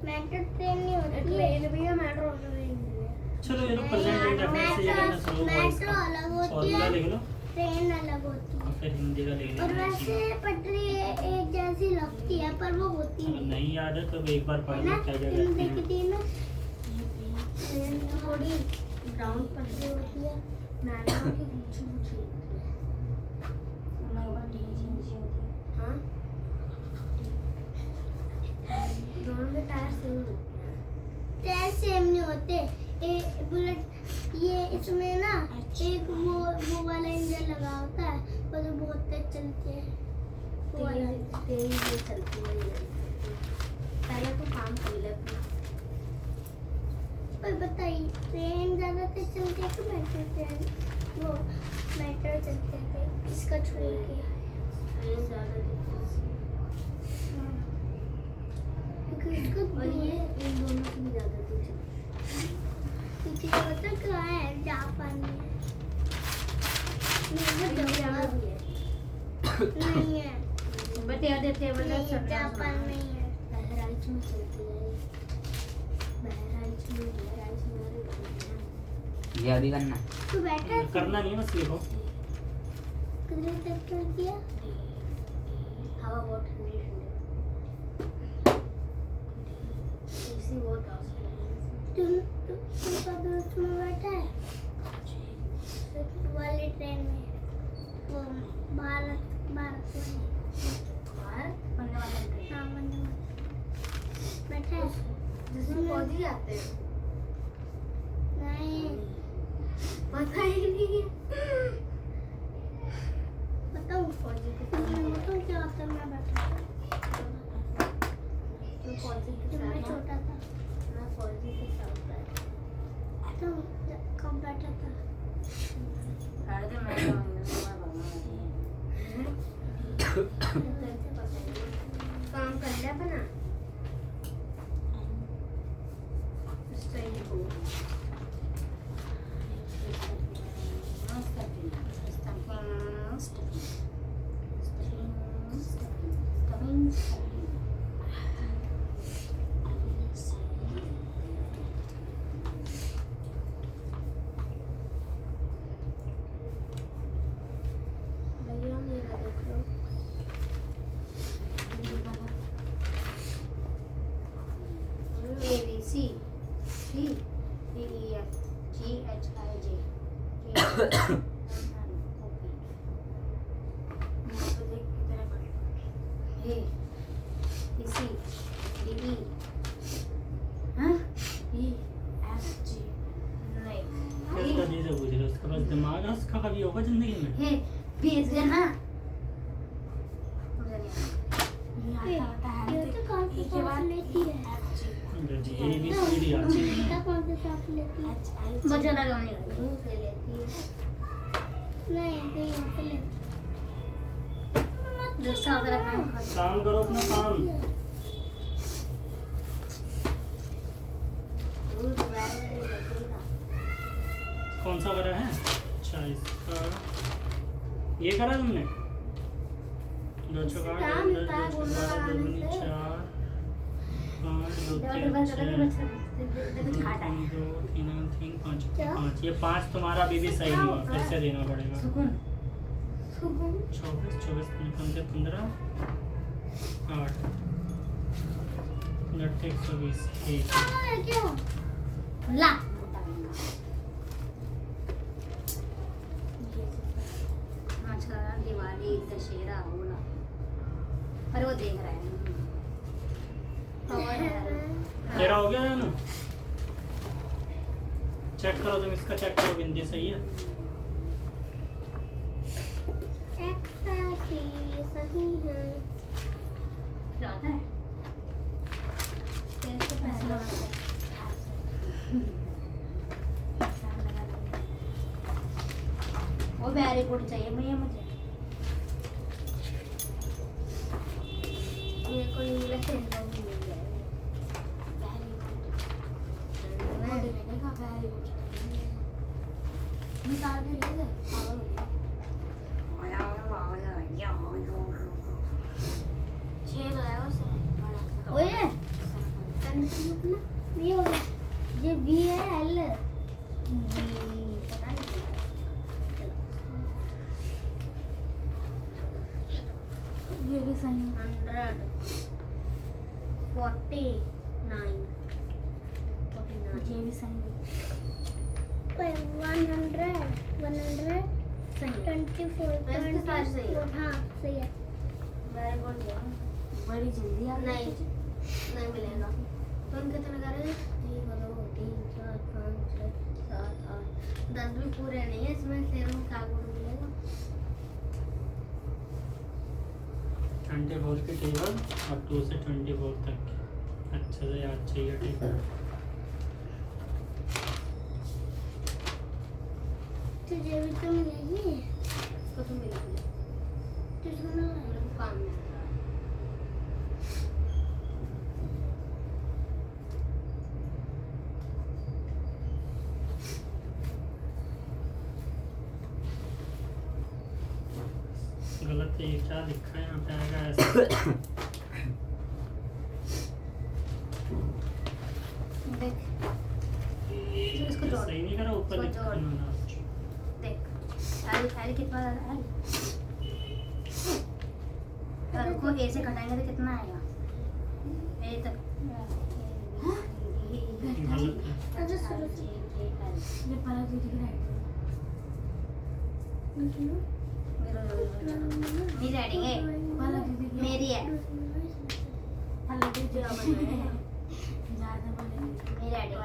Speaker 1: मेट्रो ट्रेन नहीं होती है।
Speaker 5: ट्रेन भी है मेट्रो ट्रेन भी है।
Speaker 3: चलो ये लोग प्रेजेंट इंडेफिनिट से ये करना शुरू वॉइस
Speaker 1: मेट्रो
Speaker 3: का
Speaker 1: अलग होती
Speaker 3: फॉर्मूला
Speaker 1: है
Speaker 3: लिख लो
Speaker 1: ट्रेन अलग होती
Speaker 3: और
Speaker 1: है
Speaker 3: फिर हिंदी का लिख
Speaker 1: और
Speaker 3: लेना।
Speaker 1: वैसे पटरी एक जैसी लगती है पर वो होती
Speaker 3: अगर
Speaker 1: नहीं
Speaker 3: नहीं याद है तो एक बार पढ़
Speaker 1: है
Speaker 3: लो
Speaker 1: ना।
Speaker 3: क्या क्या
Speaker 1: हिंदी
Speaker 3: कहते
Speaker 1: की
Speaker 3: हैं।
Speaker 1: थी ना ट्रेन थोड़ी
Speaker 5: ग्राउंड पर
Speaker 1: पटरी होती है।
Speaker 5: मेट्रो की ऊंची ऊंची
Speaker 1: सेम नहीं होते। बुलेट ये इसमें ना एक वो वाला इंजन लगा होता है, वो तो बहुत तेज चलते हैं। वो वाला
Speaker 5: तेरी ये चलती है ये। पहले तो काम कर ले अपना।
Speaker 1: पर बताइए ट्रेन ज़्यादा तेज चलती है कि मेट्रो ट्रेन? वो मेट्रो चलते थे इसका छोड़ के।
Speaker 5: ट्रेन ज़्यादा दिक्कत
Speaker 1: क्योंकि इसको
Speaker 5: और ये इन दोनों की भी ज़्यादा दिक्कत।
Speaker 1: क्योंकि ये पता क्या है, जापान में
Speaker 5: भी है।
Speaker 1: नहीं है,
Speaker 2: बता देते हैं
Speaker 1: नहीं है, जापान में ही है।
Speaker 5: बहराइच में चलती है। बहराइच में
Speaker 4: ये अभी करना।
Speaker 1: तू बैठा है?
Speaker 3: करना नहीं है, बस लिखो।
Speaker 1: कितने तक कर दिया?
Speaker 5: हवा बहुत ठंडी इसी बहुत
Speaker 1: तू कभी उसमें बैठा है? वाली ट्रेन में, वो भारत वाली।
Speaker 2: बनने वाला है।
Speaker 1: हाँ, वंदे भारत। बैठा है?
Speaker 5: जिसमें फौजी आते हैं।
Speaker 1: नहीं,
Speaker 5: पता ही नहीं
Speaker 1: बताऊँ?
Speaker 5: फौजी के
Speaker 1: बताऊँ क्या होता है? मैं बैठा था,
Speaker 5: मैं फौजी के
Speaker 1: जब मैं
Speaker 5: साथ
Speaker 1: छोटा था।
Speaker 5: मैं फौजी के साथ बैठा।
Speaker 1: तो कब बैठा था?
Speaker 2: साढ़े दिन मैं
Speaker 5: काम कर लिया बना भैया मेरा देख लो ABC C D E F G H I J A B C D E हाँ E F G नहीं
Speaker 3: इसका जी से पूछ रहे हो, उसके पास दिमाग है, उसका कभी होगा जिंदगी में?
Speaker 2: हे बीस है ना
Speaker 1: ये तो कौन सी सांस लेती है?
Speaker 3: ये भी सीढ़ी आती है।
Speaker 1: गीता कौन सी सांस लेती है?
Speaker 2: मुझे लगा नहीं
Speaker 5: मुंह से लेती है
Speaker 1: नहीं, तो यहाँ पे लेती है।
Speaker 2: दूसरा वाला काम कर
Speaker 3: काम करो अपना काम।
Speaker 5: दूध बैग में लगेगा
Speaker 3: कौन सा करा है? अच्छा, इसका ये करा तुमने? दो चौका
Speaker 5: काम
Speaker 3: दस,
Speaker 5: था,
Speaker 3: दो
Speaker 5: बोलना
Speaker 3: चौका दो
Speaker 5: लगाने
Speaker 3: दूनी
Speaker 5: से।
Speaker 3: चार, पाँच दो
Speaker 2: देखो
Speaker 3: तीन
Speaker 2: बस
Speaker 3: छः,
Speaker 2: देखो खाटा है
Speaker 3: दो तीन पाँच
Speaker 1: क्या?
Speaker 3: पाँच। ये पाँच तुम्हारा अभी भी सही नहीं हुआ, फिर से देना पड़ेगा।
Speaker 2: सुकून
Speaker 3: 24 24 पंद्रह 15 8 120 एक।
Speaker 1: क्या?
Speaker 2: ला अच्छा दिवाली दशहरा होना पर वो देख रहा है
Speaker 3: तेरा हो गया है ना? चेक करो तुम, इसका चेक करो, बिंदी सही है?
Speaker 1: सही है।
Speaker 2: जाता है
Speaker 5: कैसे पैसे लगाते हैं
Speaker 2: वो वेरी गुड चाहिए भैया मुझे
Speaker 5: मेरे को इंग्लिश एग्जाम में मिल जाएगा वेरी गुड मैंने कहा वेरी गुड निकाल के ले ले पागल हो गया 6 लगाया उसे
Speaker 2: ओए
Speaker 1: ये हो गया। ये बी है एल।
Speaker 5: पता नहीं
Speaker 2: ये भी सही
Speaker 5: 149
Speaker 2: ये भी सही है
Speaker 1: 100 124
Speaker 5: वैसे तो सारे सही है।
Speaker 1: हाँ सही है।
Speaker 5: वेरी गुड
Speaker 2: बड़ी जल्दी आ
Speaker 5: नहीं नहीं मिलेगा तुम कितने करे ये करो इसमें तेरे को क्या गुण मिलेगा?
Speaker 3: 24 की टेबल और 2 से 24 तक की अच्छे से याद चाहिए टेबल।
Speaker 1: तुझे भी तो मिलेगी।
Speaker 5: इसको तो मिलेगी।
Speaker 1: तुझे मिलेगा।
Speaker 5: मेरे को काम में आता है।
Speaker 3: गलत है, ये क्या लिखा है यहाँ पे आएगा ऐसा।
Speaker 2: देख इसको जोड़
Speaker 3: सही नहीं करा, ऊपर
Speaker 2: इसको
Speaker 3: लिखा
Speaker 2: जोड़।
Speaker 3: है ना।
Speaker 2: देख एल कितना आ रहा है? और को ए से घटाएंगे तो कितना आएगा? ए तक
Speaker 3: गलत है।
Speaker 1: अच्छा सुनो।
Speaker 2: ये पहला दीदी की मेरी राइटिंग है, मेरी है, मेरी राइटिंग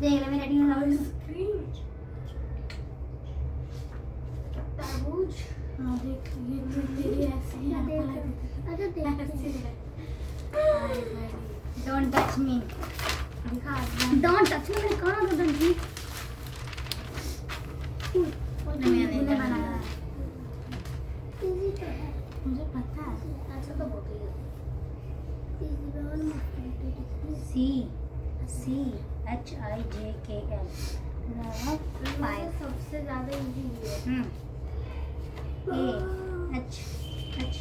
Speaker 2: देख ले, मेरी राइटिंग
Speaker 5: तरबूज।
Speaker 2: हाँ देख ये तेरी ऐसी है।
Speaker 1: अच्छा देख।
Speaker 2: डोंट टच मी, दिखा डोंट टच मी। मैंने कहा था बंदी मैंने बनाया,
Speaker 1: इजी तो है।
Speaker 2: मुझे पता है।
Speaker 5: अच्छा तो बहुत ही है।
Speaker 1: इजी बहुत मुश्किल
Speaker 2: C C H I J K L
Speaker 5: मुझे सबसे ज्यादा इजी है।
Speaker 2: A H H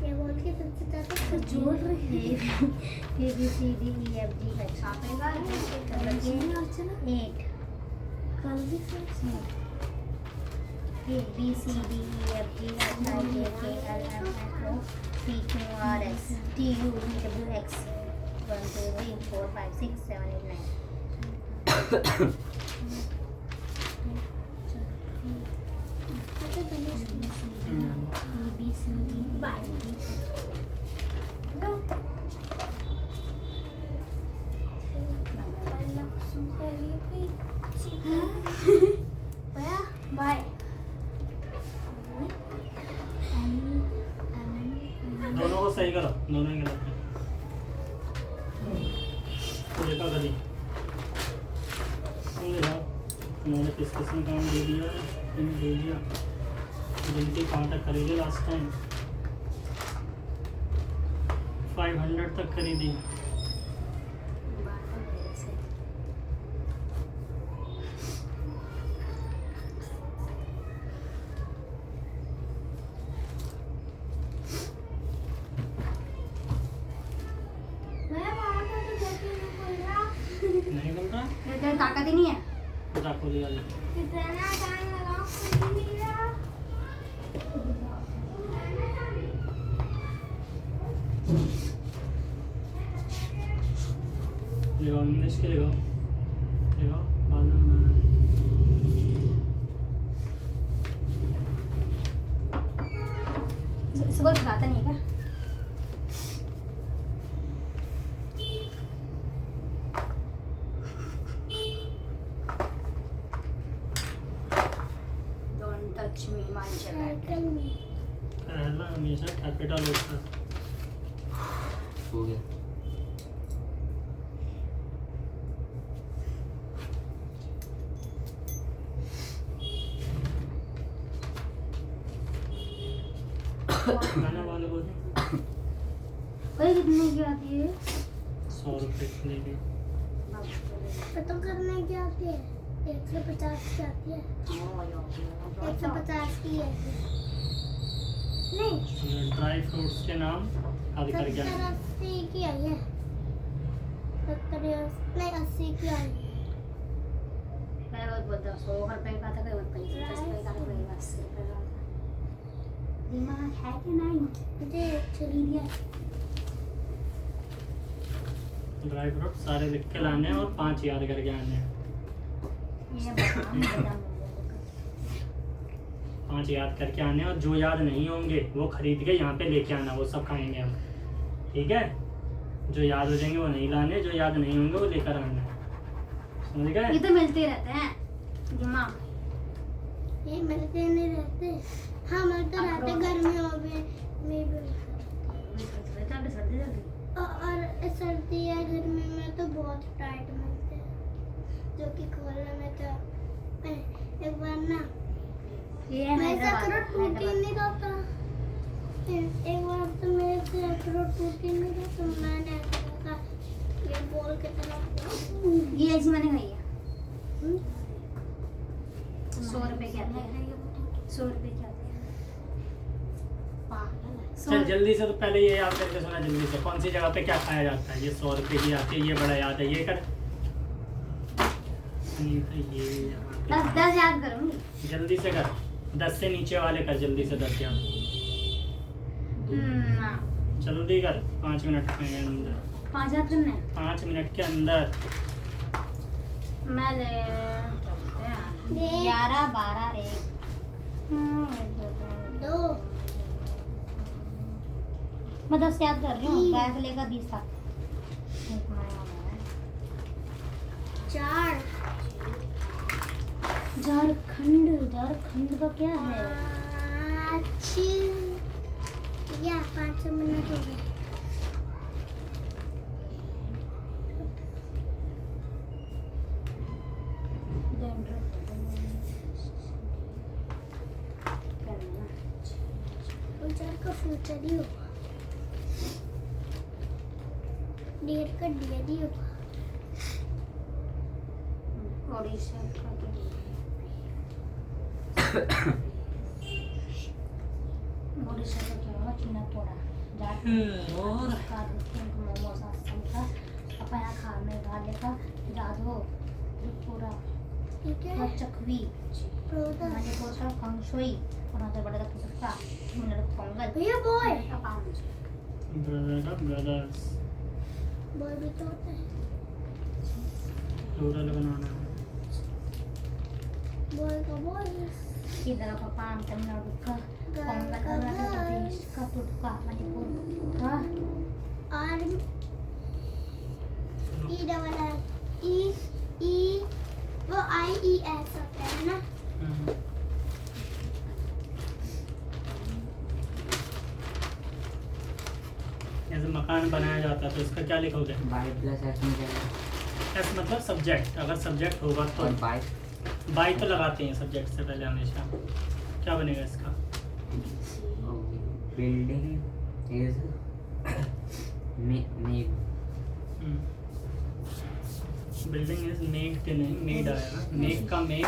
Speaker 1: ये बोल के तुमसे ज्यादा
Speaker 2: तो जोड़ रहे हैं। A B C D E F G H
Speaker 5: छापेगा
Speaker 2: एट
Speaker 1: कल भी sir
Speaker 2: A B C D E F G H I J K L M N O P Q R S T U V W X 1 2 3 4 5 6 7 8 9
Speaker 1: अच्छा Ganesh
Speaker 2: A B C D E F G
Speaker 1: bye.
Speaker 3: दोनों को सही करो, दोनों ही गलत है। तो देखा कभी समझ जाओ, उन्होंने किस किस्म काम दे दिया, इन्हें दे दिया जिनकी कांटा खरीदे लास्ट टाइम 500 तक खरीदी। नहीं मिल रहा,
Speaker 2: मेरे तेरे ताकत ही नहीं है।
Speaker 3: पता खोल दिया।
Speaker 1: कितना टाइम लगाओ खुद ही नहीं रहा।
Speaker 3: लगाओ इंग्लिश के, लगाओ लगाओ बाद में
Speaker 2: सुबह खाता नहीं है क्या? Don't touch me, my child.
Speaker 3: पहला हमेशा कैपिटल होता है।
Speaker 4: हो गया।
Speaker 3: खाने वाले को दी
Speaker 2: भाई कितने की आती है?
Speaker 3: 100 रुपये की लेके।
Speaker 1: पता करने की आती है 150 की आती है 150 की है नहीं
Speaker 3: ड्राई फ्रूट्स के नाम याद करके
Speaker 1: 70
Speaker 3: आना।
Speaker 1: 80 की आई है 70 नहीं 80 की आई है
Speaker 2: मैं बहुत बोलता हूँ 100 रुपए का था, कोई 10 रुपए का, कोई 80 रुपए का। दिमाग है कि नहीं?
Speaker 1: मुझे चली दिया
Speaker 3: ड्राई फ्रूट सारे लिख के लाने हैं और 5 याद करके आने हैं।
Speaker 2: ये बादाम बादाम
Speaker 3: 5 याद करके आने हैं और जो याद नहीं होंगे वो खरीद के यहाँ पे लेके आना, वो सब खाएंगे हम, ठीक है। जो याद हो जाएंगे वो नहीं लाने, जो याद नहीं होंगे वो लेकर आना, समझ
Speaker 2: ये
Speaker 3: गए।
Speaker 2: तो मिलते रहते हैं। दिमाग
Speaker 1: ये मिलते नहीं रहते। हाँ मिलते रहते गर्मियों में भी।
Speaker 2: जल्दी सर्दी जल्दी
Speaker 1: और सर्दी या गर्मी में तो बहुत टाइट मिलते हैं, जो कि खोलने में तो एक बार ना
Speaker 2: ये
Speaker 1: मैं से
Speaker 2: हैदराबाद
Speaker 1: अखरोट टूट ही नहीं रहता। एक बार तो मेरे से अखरोट टूट ही नहीं रहता, मैंने ऐसा कहा ये बॉल की तरह।
Speaker 2: ये ऐसी मैंने खाई है 100 रुपए की आती है 100 रुपए की आती है
Speaker 3: चल जल्दी से, तो पहले ये याद करके सुना जल्दी से, कौन सी जगह पे क्या खाया जाता है। ये 100 रुपए की आती है, ये बड़ा याद है, ये कर। नहीं तो ये यहाँ पे
Speaker 2: 10 याद करूंगी।
Speaker 3: जल्दी से कर, 10 से नीचे वाले कर जल्दी से, 10 याद। जल्दी कर, 5 मिनट के अंदर।
Speaker 2: 5 याद करने हैं।
Speaker 3: 5 मिनट के अंदर।
Speaker 2: मैं ले 11 12 1
Speaker 1: दो
Speaker 2: मैं 10 याद कर रही हूँ, बैग लेकर 20 तक।
Speaker 1: 4
Speaker 2: झारखंड का क्या है?
Speaker 1: 5 या 5 मिनट हो गए। फ्यूचर का फ्यूचर ही होगा, डेट का डेट ही होगा।
Speaker 2: ओडिशा का ओडिशा का क्या हुआ? चीना पोड़ा
Speaker 3: और
Speaker 2: मोमोज आसम का अपना खा मेघालय का जादू त्रिपुरा
Speaker 1: ठीक है,
Speaker 2: चकवी
Speaker 1: प्रोडक्ट
Speaker 2: मणिपुर का फंगशुई अरुणाचल प्रदेश का पुस्तका तमिलनाडु का पोंगल
Speaker 1: भैया बॉय
Speaker 3: ब्रदर का ब्रदर्स
Speaker 1: बॉय भी तो होता है,
Speaker 3: प्लूरल बनाना है।
Speaker 1: बॉय का बॉय।
Speaker 2: इधर का पान तमिलनाडु का पोंगल अरुणाचल प्रदेश का पुस्तका मणिपुर का
Speaker 1: और ई डबल एस ई वो IES होता है ना।
Speaker 3: जैसे मकान बनाया जाता है तो इसका क्या लिखोगे?
Speaker 4: बाई प्लस एस में क्या है?
Speaker 3: एस मतलब सब्जेक्ट, अगर सब्जेक्ट होगा तो
Speaker 4: और बाई
Speaker 3: बाई तो लगाते हैं सब्जेक्ट से पहले हमेशा। क्या बनेगा इसका?
Speaker 4: Building is made.
Speaker 3: Building is maked नहीं मेड आएगा, मेक का मेक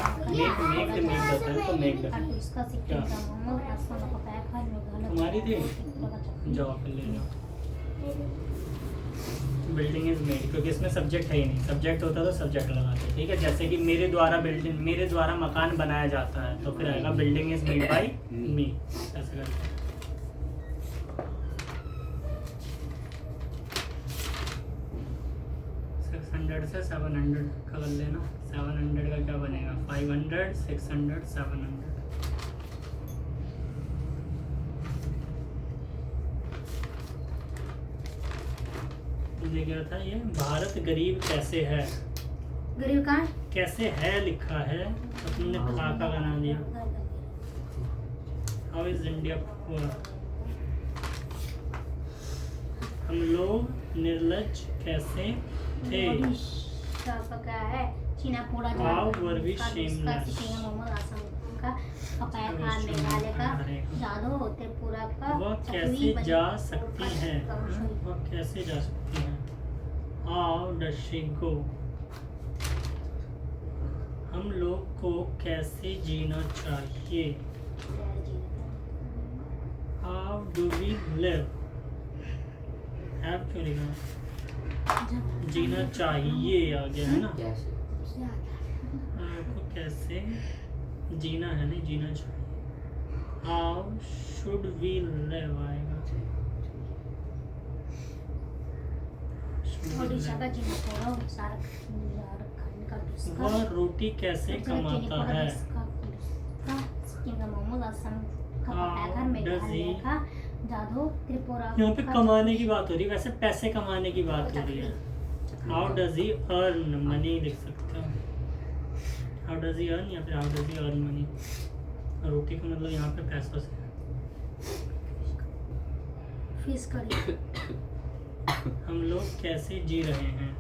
Speaker 3: मेक्ड होता है तो मेक्ड।
Speaker 2: इसका सिक्किम का मोमोज आसम का पैक है मेघालय
Speaker 3: तुम्हारी थी जाओ फिर ले लो। बिल्डिंग इज मेड, क्योंकि इसमें सब्जेक्ट है ही नहीं, सब्जेक्ट होता तो सब्जेक्ट लगाते। ठीक है, जैसे कि मेरे द्वारा मकान बनाया जाता है तो फिर आएगा बिल्डिंग इज मेड बाय मी, ऐसे करके। से 700 का कर लेना। 700 का क्या बनेगा? 500 600 700। ये क्या था? ये भारत गरीब कैसे है,
Speaker 2: गरीब कहाँ?
Speaker 3: कैसे है लिखा है, तुमने खाका बना दिया। हाउ इज इंडिया पुअर, हम लोग निर्लज कैसे थे।
Speaker 2: ओडिशा का क्या है? चीना पोड़ा
Speaker 3: How were we shameless?
Speaker 2: Sikkim का मोमोज आसम का पपाया खान मेघालय का जादू त्रिपुरा का
Speaker 3: वह कैसे जा सकती है, वह कैसे जा सकती है। How does she go, हम लोग को कैसे जीना चाहिए। How do we live, have क्यों लिखा? जीना चाहिए आ गया है ना।
Speaker 4: कैसे?
Speaker 3: आपको कैसे जीना है, नहीं जीना चाहिए। हाउ शुड वी लिव आएगा।
Speaker 2: ओडिशा का चीना पोड़ा झारखंड का डुस्का
Speaker 3: वह रोटी कैसे कमाता है।
Speaker 2: सिक्किम का मोमोज आसम का पपाया खान मेघालय का जादू त्रिपुरा
Speaker 3: यहाँ पे कमाने की बात हो रही है, वैसे पैसे कमाने की बात हो रही है। How does he earn money लिख सकते हो। हाउ डज ही अर्न या फिर how does he earn money. रोटी का मतलब यहाँ पे पैसों से।
Speaker 2: Fish curry.
Speaker 3: हम लोग कैसे जी रहे हैं,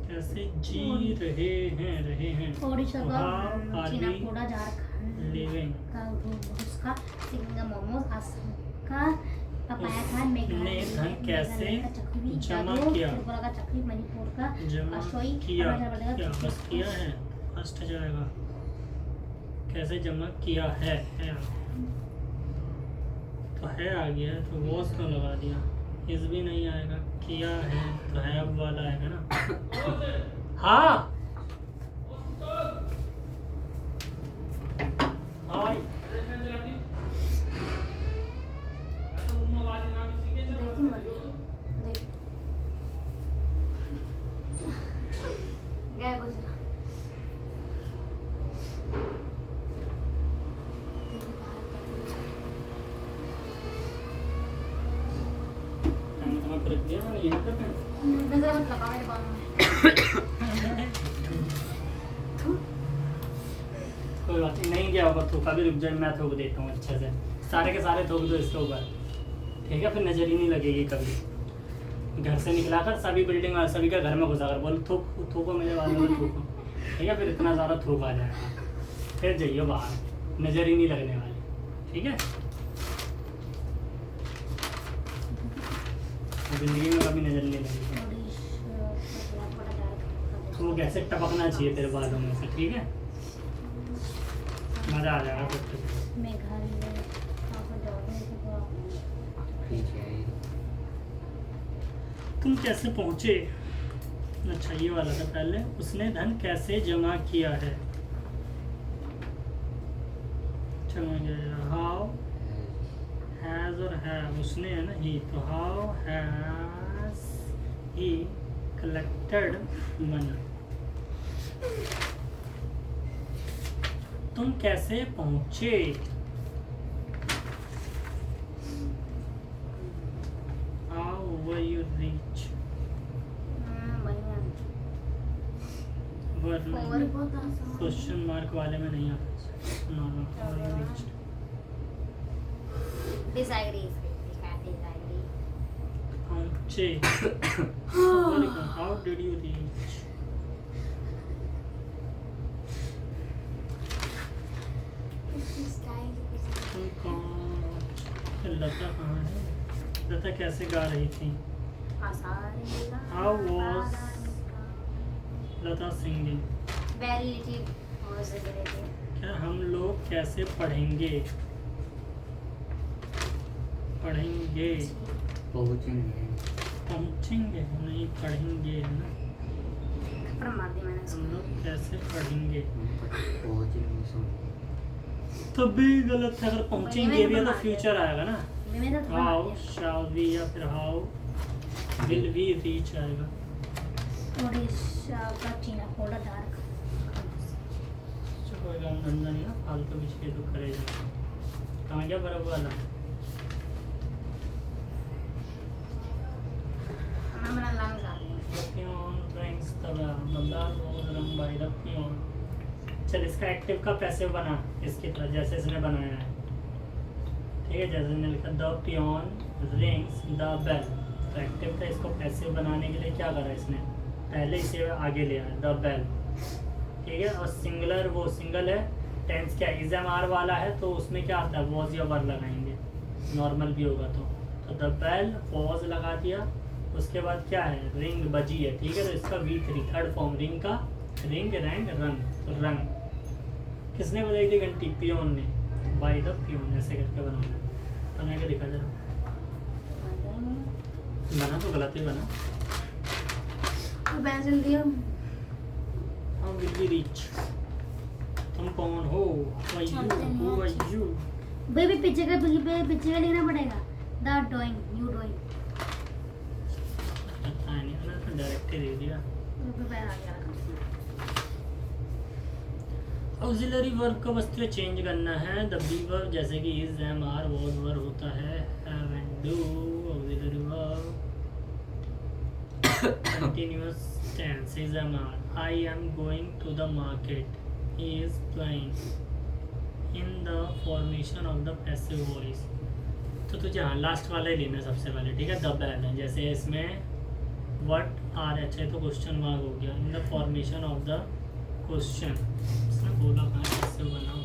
Speaker 3: कैसे जी रहे हैं।
Speaker 2: ओडिशा का
Speaker 3: How are we
Speaker 2: चीनाकोड़ा Jharkhand
Speaker 3: living?
Speaker 2: का उसका सिंगा मोमोज असम का पपाया खान मेघालय
Speaker 3: धन कैसे
Speaker 2: का चकवी
Speaker 3: जमा
Speaker 2: जादू,
Speaker 3: किया?
Speaker 2: त्रिपुरा का चकवी मणिपुर का
Speaker 3: जमा
Speaker 2: अशोई
Speaker 3: किया
Speaker 2: अरुणाचल प्रदेश
Speaker 3: क्या
Speaker 2: का
Speaker 3: बस किया है, फर्स्ट जाएगा। कैसे जमा किया है तो है आ गया, तो वॉस क्यों लगा दिया। इस भी नहीं आएगा, किया है तो है अब वाला आएगा ना। हाँ हाँ
Speaker 2: देखी मर्जी देख गया कुछ ना
Speaker 3: रख दिया मैंने यहीं पे
Speaker 2: नजर मत लगा मेरे बाल में
Speaker 3: कोई बात नहीं गया होगा थोका भी, रुक जाए मैं थोक देता हूँ अच्छे से, सारे के सारे थोक दो इसके ऊपर, ठीक है। फिर नजर ही नहीं लगेगी कभी। घर से निकला कर सभी बिल्डिंग वाले सभी का घर में घुसा कर बोल थोको मेरे वाले में थोको, ठीक है। फिर इतना ज़्यादा थोक आ जाएगा, फिर जाइए बाहर, नज़र ही नहीं लगने वाली, ठीक है। जिंदगी में कभी नजर नहीं लगेगी। तो वो कैसे टपकना चाहिए तेरे बालों में से, ठीक है। मजा आ जाएगा फिर।
Speaker 2: मेघालय
Speaker 4: ठीक है।
Speaker 3: तुम कैसे पहुंचे, अच्छा ये वाला था पहले। उसने धन कैसे जमा किया है, चलो हाउ हैज और हैव, उसने है ना ही, तो how has he collected money. तुम कैसे पहुंचे, how were you reach, question mark वाले में नहीं आता, नॉर्मल रीच।
Speaker 5: Disagree.
Speaker 3: पहुंचे, हाउ डिड यू रीच, तुम कौन, लता कहाँ है, लता कैसे गा रही थी, how was Lata singing.
Speaker 5: Very little was related.
Speaker 3: क्या हम लोग कैसे पढ़ेंगे, पढ़ेंगे
Speaker 4: पहुँचेंगे।
Speaker 3: पहुंचेंगे नहीं पढ़ेंगे है ना,
Speaker 2: थप्पड़ मार दी मैंने
Speaker 3: हम
Speaker 2: उसको।
Speaker 3: लोग कैसे पढ़ेंगे,
Speaker 4: पहुँचेंगे सुन।
Speaker 3: तब भी गलत है, अगर पहुंचेंगे भी है तो फ्यूचर आएगा ना,
Speaker 2: मैंने तो थप्पड़ मार
Speaker 3: हाउ
Speaker 2: दिया।
Speaker 3: शैल वी या फिर हाउ विल वी रीच आएगा।
Speaker 2: ओडिशा का चीनाकोड़ा झारखंड
Speaker 3: कोई काम धंधा नहीं ना, फालतू भी चाहिए तो करेगा। कहाँ गया बर्फ वाला,
Speaker 2: हमारा लंग्स आ गए।
Speaker 3: The peon rings the bell. The bell was rung by the peon. चल इसका एक्टिव का पैसिव बना इसकी तरह जैसे इसने बनाया है, ठीक है। जैसे इसने लिखा the peon rings the bell, तो एक्टिव का इसको पैसिव बनाने के लिए क्या करा इसने, पहले इसे आगे ले आया द बेल, ठीक है। और सिंगुलर वो सिंगल है, टेंस क्या इज एम आर वाला है तो उसमें क्या आता है वॉज या वर लगाएंगे, नॉर्मल भी होगा तो द बेल वॉज लगा दिया। उसके बाद क्या है रिंग बजी है, ठीक है। तो इसका V3 थर्ड फॉर्म रिंग का, रिंग रैंग रंग, तो रंग किसने बजाई थी घंटी, पियोन ने, बाय द पियोन, ऐसे करके बनाना, बना के दिखा जरा, बना तो गलत ही बना।
Speaker 2: पेंसिल दिया।
Speaker 3: हाउ विल वी रीच, तुम कौन हो, हु आर यू,
Speaker 2: बेबी पीछे का लिखना पड़ेगा, द डूइंग यू डूइंग।
Speaker 3: पता नहीं ना, तो डायरेक्ट ही दे दिया।
Speaker 2: पैर आ गया।
Speaker 3: ऑक्सिलरी वर्ब का वस्तु चेंज करना है, द बी वर्ब जैसे कि is am are was verb होता है, have and do auxiliary verb, continuous tense is Amar. I am going to the market. He is playing. In the formation of the passive voice. तो तुझे हाँ last वाला ही लेना सबसे पहले, ठीक है। द बैल है, जैसे इसमें वट आर एच है तो क्वेश्चन मार्क हो गया। In the formation of the question, इसने बोला कहाँ कैसे बना।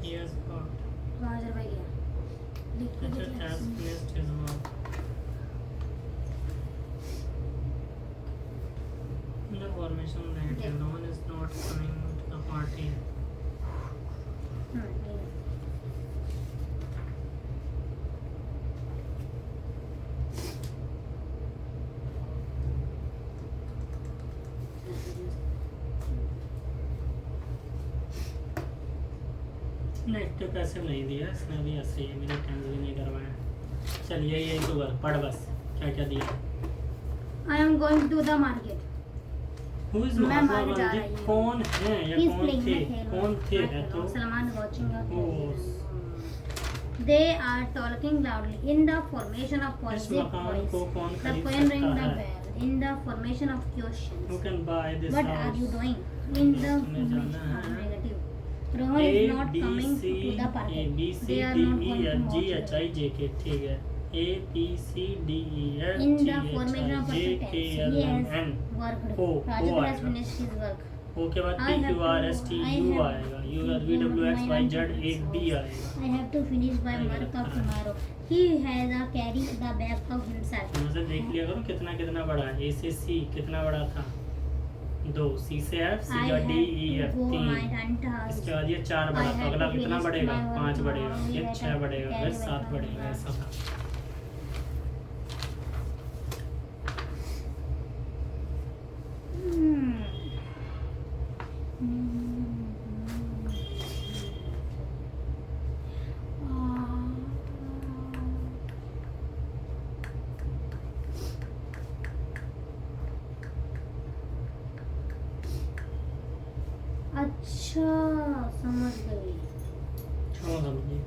Speaker 3: Yes, God.
Speaker 2: बाजार भाई गया लिख के
Speaker 3: Such a
Speaker 2: देखिए।
Speaker 3: task placed his work. In the formation of negative, no one is not coming to the party.
Speaker 2: ये।
Speaker 3: नेगेटिव पैसिव नहीं दिया इसने, भी ऐसे ही है, मेरे टेंस भी नहीं करवाया। चलिए यही तो कर पढ़ बस, क्या क्या दिया।
Speaker 2: I am going to the market.
Speaker 3: Who is
Speaker 2: मैं
Speaker 3: महात्मा
Speaker 2: मार्केट जा
Speaker 3: गांधी?
Speaker 2: रही हूँ।
Speaker 3: कौन है या
Speaker 2: He's
Speaker 3: कौन
Speaker 2: playing
Speaker 3: थे?
Speaker 2: मैं खेल
Speaker 3: कौन थे
Speaker 2: मैं
Speaker 3: है
Speaker 2: खेल
Speaker 3: तो
Speaker 2: रहा हूँ। Salman watching a
Speaker 3: Who's?
Speaker 2: They are talking loudly in the formation of
Speaker 3: इस
Speaker 2: positive
Speaker 3: मकान
Speaker 2: voice.
Speaker 3: को कौन
Speaker 2: The
Speaker 3: खरीद
Speaker 2: coin ring
Speaker 3: सकता
Speaker 2: the
Speaker 3: है?
Speaker 2: bell in the formation of questions.
Speaker 3: Who can buy this
Speaker 2: What
Speaker 3: house?
Speaker 2: are you doing in the
Speaker 3: तुम्हें जाना
Speaker 2: formation of
Speaker 3: है।
Speaker 2: negative? Rohan is not coming to the party.
Speaker 3: A B C
Speaker 2: They are
Speaker 3: D
Speaker 2: not
Speaker 3: E
Speaker 2: going to
Speaker 3: F G
Speaker 2: watch
Speaker 3: H
Speaker 2: the
Speaker 3: I J K, ठीक है। A B C D E F
Speaker 2: In
Speaker 3: G
Speaker 2: the
Speaker 3: H
Speaker 2: formation
Speaker 3: I
Speaker 2: of
Speaker 3: J
Speaker 2: perfect
Speaker 3: K
Speaker 2: tense,
Speaker 3: L
Speaker 2: he
Speaker 3: M
Speaker 2: has
Speaker 3: N।
Speaker 2: worked.
Speaker 3: O
Speaker 2: Rajat has
Speaker 3: आएगा।
Speaker 2: finished his work.
Speaker 3: O के बाद
Speaker 2: I
Speaker 3: P
Speaker 2: have
Speaker 3: Q R S
Speaker 2: to-
Speaker 3: T
Speaker 2: I
Speaker 3: U
Speaker 2: have
Speaker 3: आएगा।
Speaker 2: to
Speaker 3: U R
Speaker 2: go
Speaker 3: V
Speaker 2: to
Speaker 3: W X
Speaker 2: my
Speaker 3: Y Z
Speaker 2: grandparents'
Speaker 3: 8 B
Speaker 2: house.
Speaker 3: आएगा।
Speaker 2: I have to finish my
Speaker 3: आएगा,
Speaker 2: work of
Speaker 3: हाँ।
Speaker 2: tomorrow. He has a carry the bag of himself.
Speaker 3: मतलब देख लिया करो कितना कितना बड़ा है। A से C कितना बड़ा था? 2। C से F, C
Speaker 2: I
Speaker 3: का
Speaker 2: have
Speaker 3: D E
Speaker 2: to
Speaker 3: F
Speaker 2: go my
Speaker 3: 3।
Speaker 2: aunt's house.
Speaker 3: इसके बाद ये 4 बड़ा
Speaker 2: I
Speaker 3: तो
Speaker 2: have
Speaker 3: अगला
Speaker 2: to
Speaker 3: कितना
Speaker 2: finish
Speaker 3: बढ़ेगा?
Speaker 2: my work
Speaker 3: 5 बढ़ेगा,
Speaker 2: tomorrow.
Speaker 3: ये
Speaker 2: We had
Speaker 3: 6
Speaker 2: a
Speaker 3: बढ़ेगा,
Speaker 2: carry
Speaker 3: फिर 7
Speaker 2: bag
Speaker 3: बढ़ेगा,
Speaker 2: of
Speaker 3: ऐसा था।
Speaker 2: अच्छा समझ गई।
Speaker 3: छोड़ो समझिए।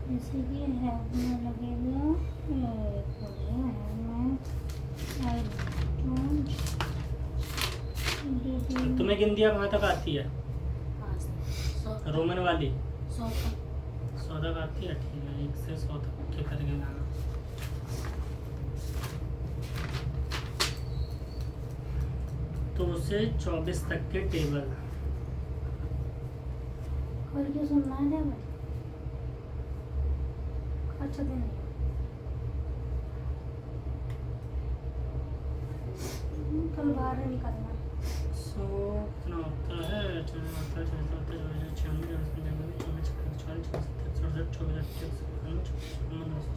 Speaker 2: जैसे कि हैव में लगेगा एक हो गया है में आई डोंट
Speaker 3: तुम्हें गिनतियाँ कहाँ तक आती है? रोमन वाली
Speaker 2: 100
Speaker 3: 100 तक आती है, ठीक है। 1 से 100 तक के करके लाना। तो उसे 24 तक के टेबल।
Speaker 2: कल क्यों सुनना है भाई? अच्छा दिन है। कल बाहर निकलना।
Speaker 3: सो कितना होता है? 6 होता है, 6 होता है, 96 94 45 46 47 48 49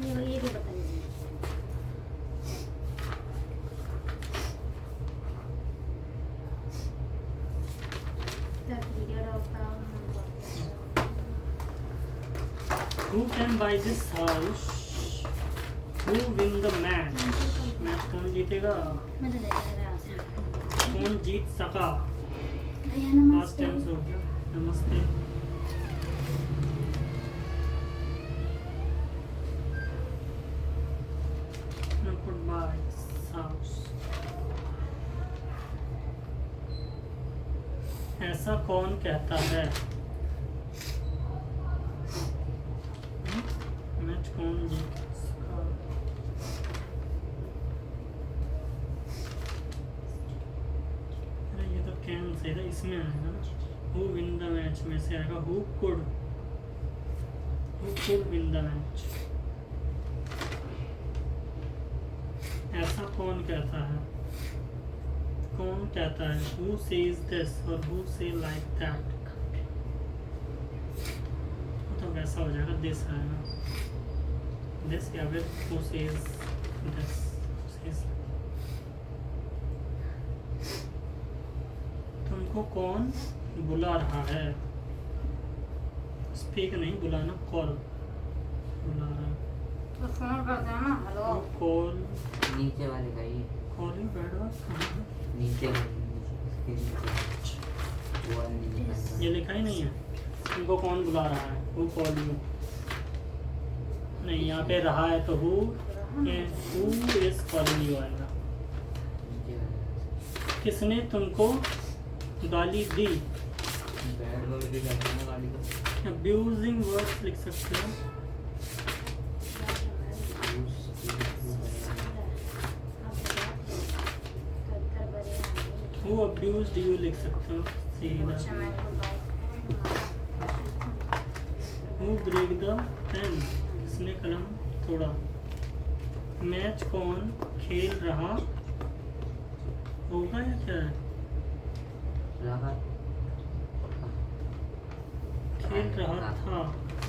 Speaker 2: ये भी बताइए। The period of
Speaker 3: Who can buy this house? Who win the match? Match कौन जीतेगा?
Speaker 2: मैं तो देख रहा था।
Speaker 3: कौन जीत सका?
Speaker 2: भैया
Speaker 3: पास्ट
Speaker 2: नमस्ते।
Speaker 3: टेंस हो गया। नमस्ते। Could buy this house. ऐसा कौन कहता है? मैच कौन जीत सका? अरे ये तो कैन से था, इसमें आएगा ना। Who win the match में से आएगा who could win the match। ऐसा कौन कहता है? कौन कहता है? Who says this और who say like that? तो वैसा हो जाएगा this आएगा। This या फिर who says this, who says तुमको कौन बुला रहा है? स्पीक नहीं, बुलाना, कॉल बुला रहा है।
Speaker 2: फोन करते हैं ना, हेलो
Speaker 3: कॉल
Speaker 4: नीचे वाले का ये
Speaker 3: कॉलिंग बैड
Speaker 4: नीचे इसके नीचे वो वाला नहीं निकालना।
Speaker 3: ये लिखा ही नहीं है। उनको कौन बुला रहा है? Who call you? नहीं, यहाँ पे रहा है तो हु इज कॉलिंग यू आएगा।
Speaker 4: नीचे वाला
Speaker 3: किसने तुमको गाली दी?
Speaker 4: बैड वर्ड भी करना है गाड़ी को।
Speaker 3: अब्यूजिंग वर्ड्स लिख सकते हो। हु अब्यूज्ड यू लिख सकते हो सीधा। Who break the pen? किसने कलम तोड़ा? मैच कौन खेल रहा होगा या क्या है?
Speaker 4: रहा
Speaker 3: खेल रहा था।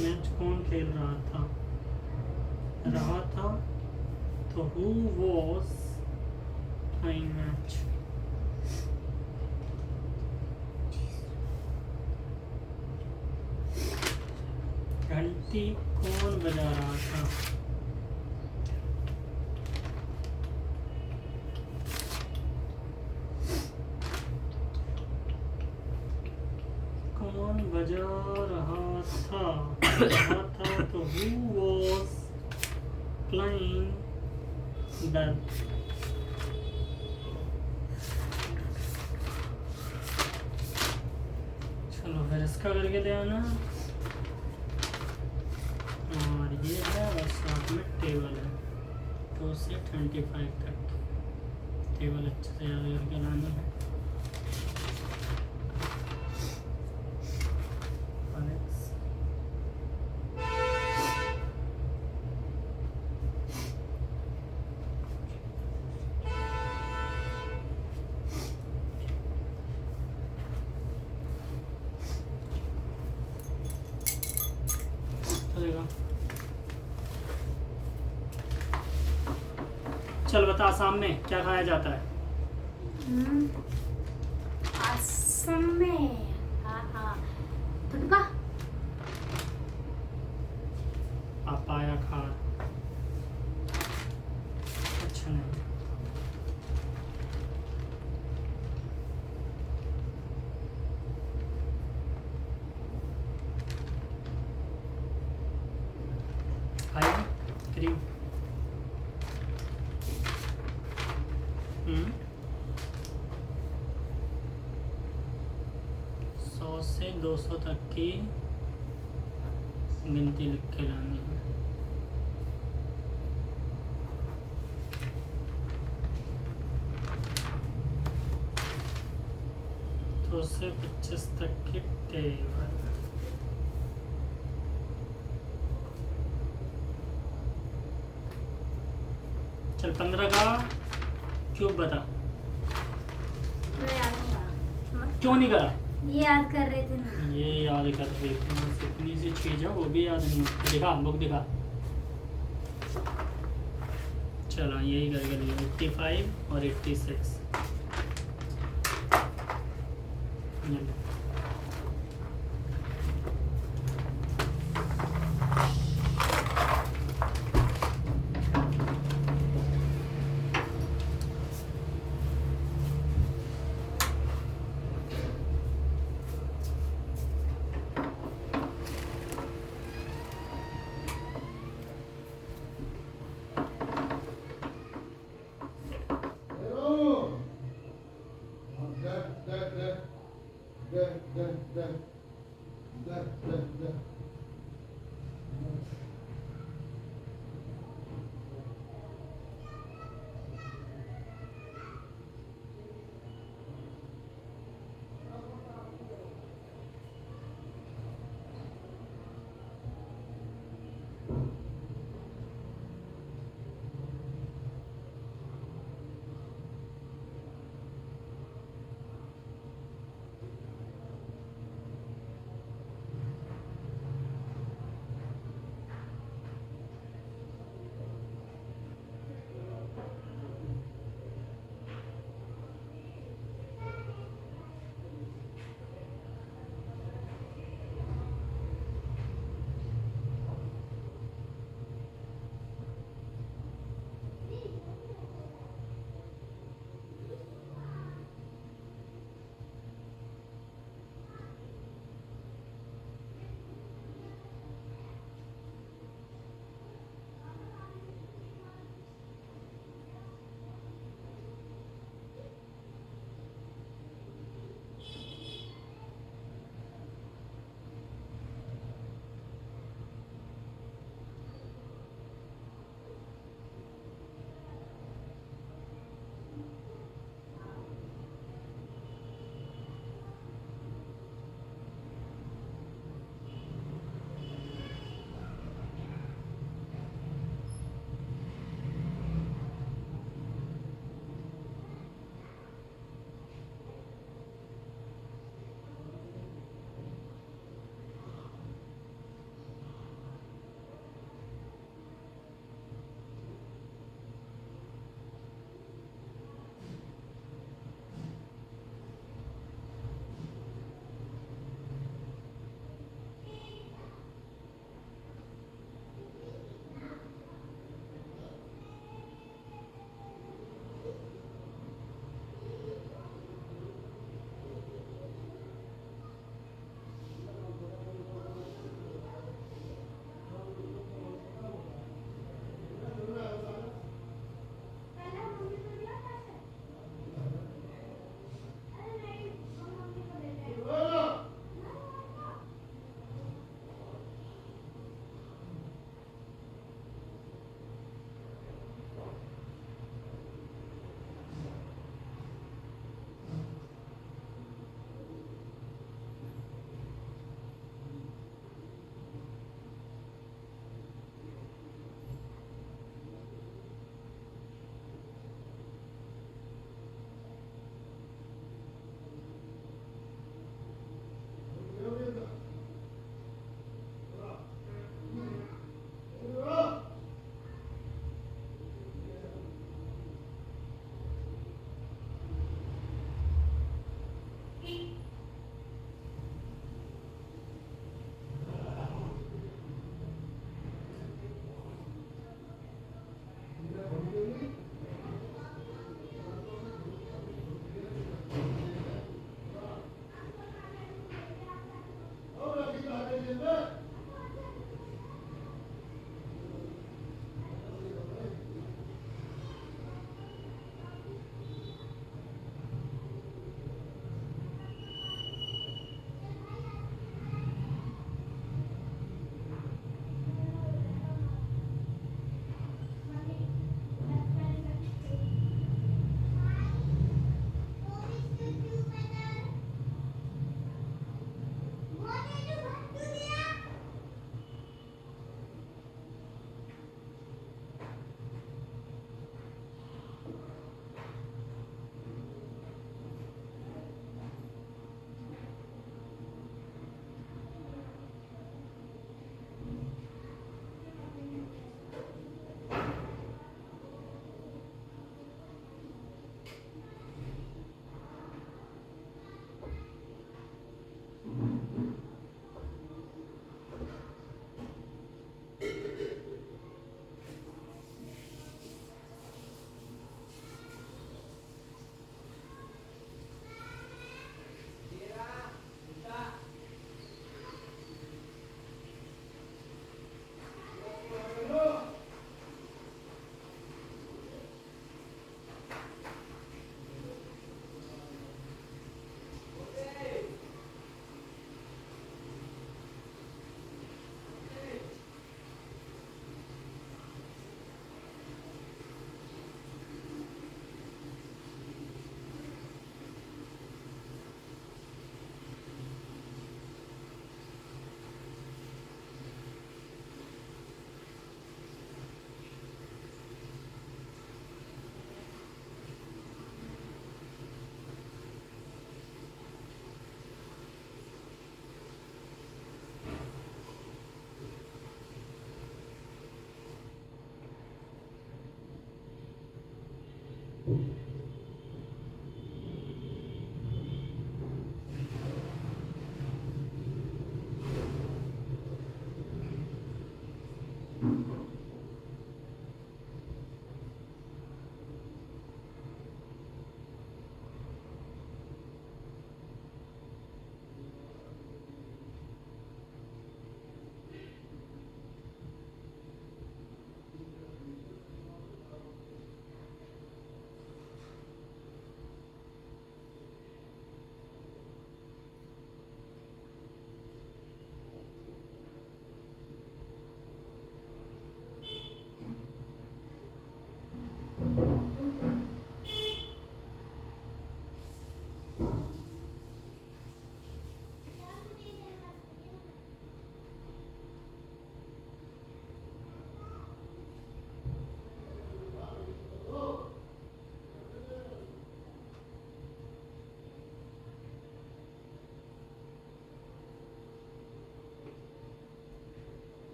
Speaker 3: मैच कौन खेल रहा था? रहा था तो हु वॉज प्लेइंग मैच? घंटी कौन बजा रहा था? कौन बजा रहा था? रहा था तो हु वॉज प्लेइंग द चलो फिर इसका करके ले आना। और ये है और साथ में टेबल है 2 से 25 तक। टेबल अच्छे से याद करके लानी है। चल बता, आसाम में क्या खाया जाता है?
Speaker 2: असम में थुटका।
Speaker 3: पापाया खा। अच्छा नहीं। आया क्रीम। 100 से 200 तक की गिनती लिख के लानी है। तो से 25 तक की टेबल। चल 15 का क्यूब बता।
Speaker 2: मैं याद नहीं करा।
Speaker 3: क्यों नहीं करा?
Speaker 2: ये याद कर रहे थे ना।
Speaker 3: ये याद कर रही थी। इतनी सी चीज है वो भी याद नहीं होती। दिखा बुक दिखा। चलो यही करके लिए 85 और 86। ये लो।
Speaker 6: That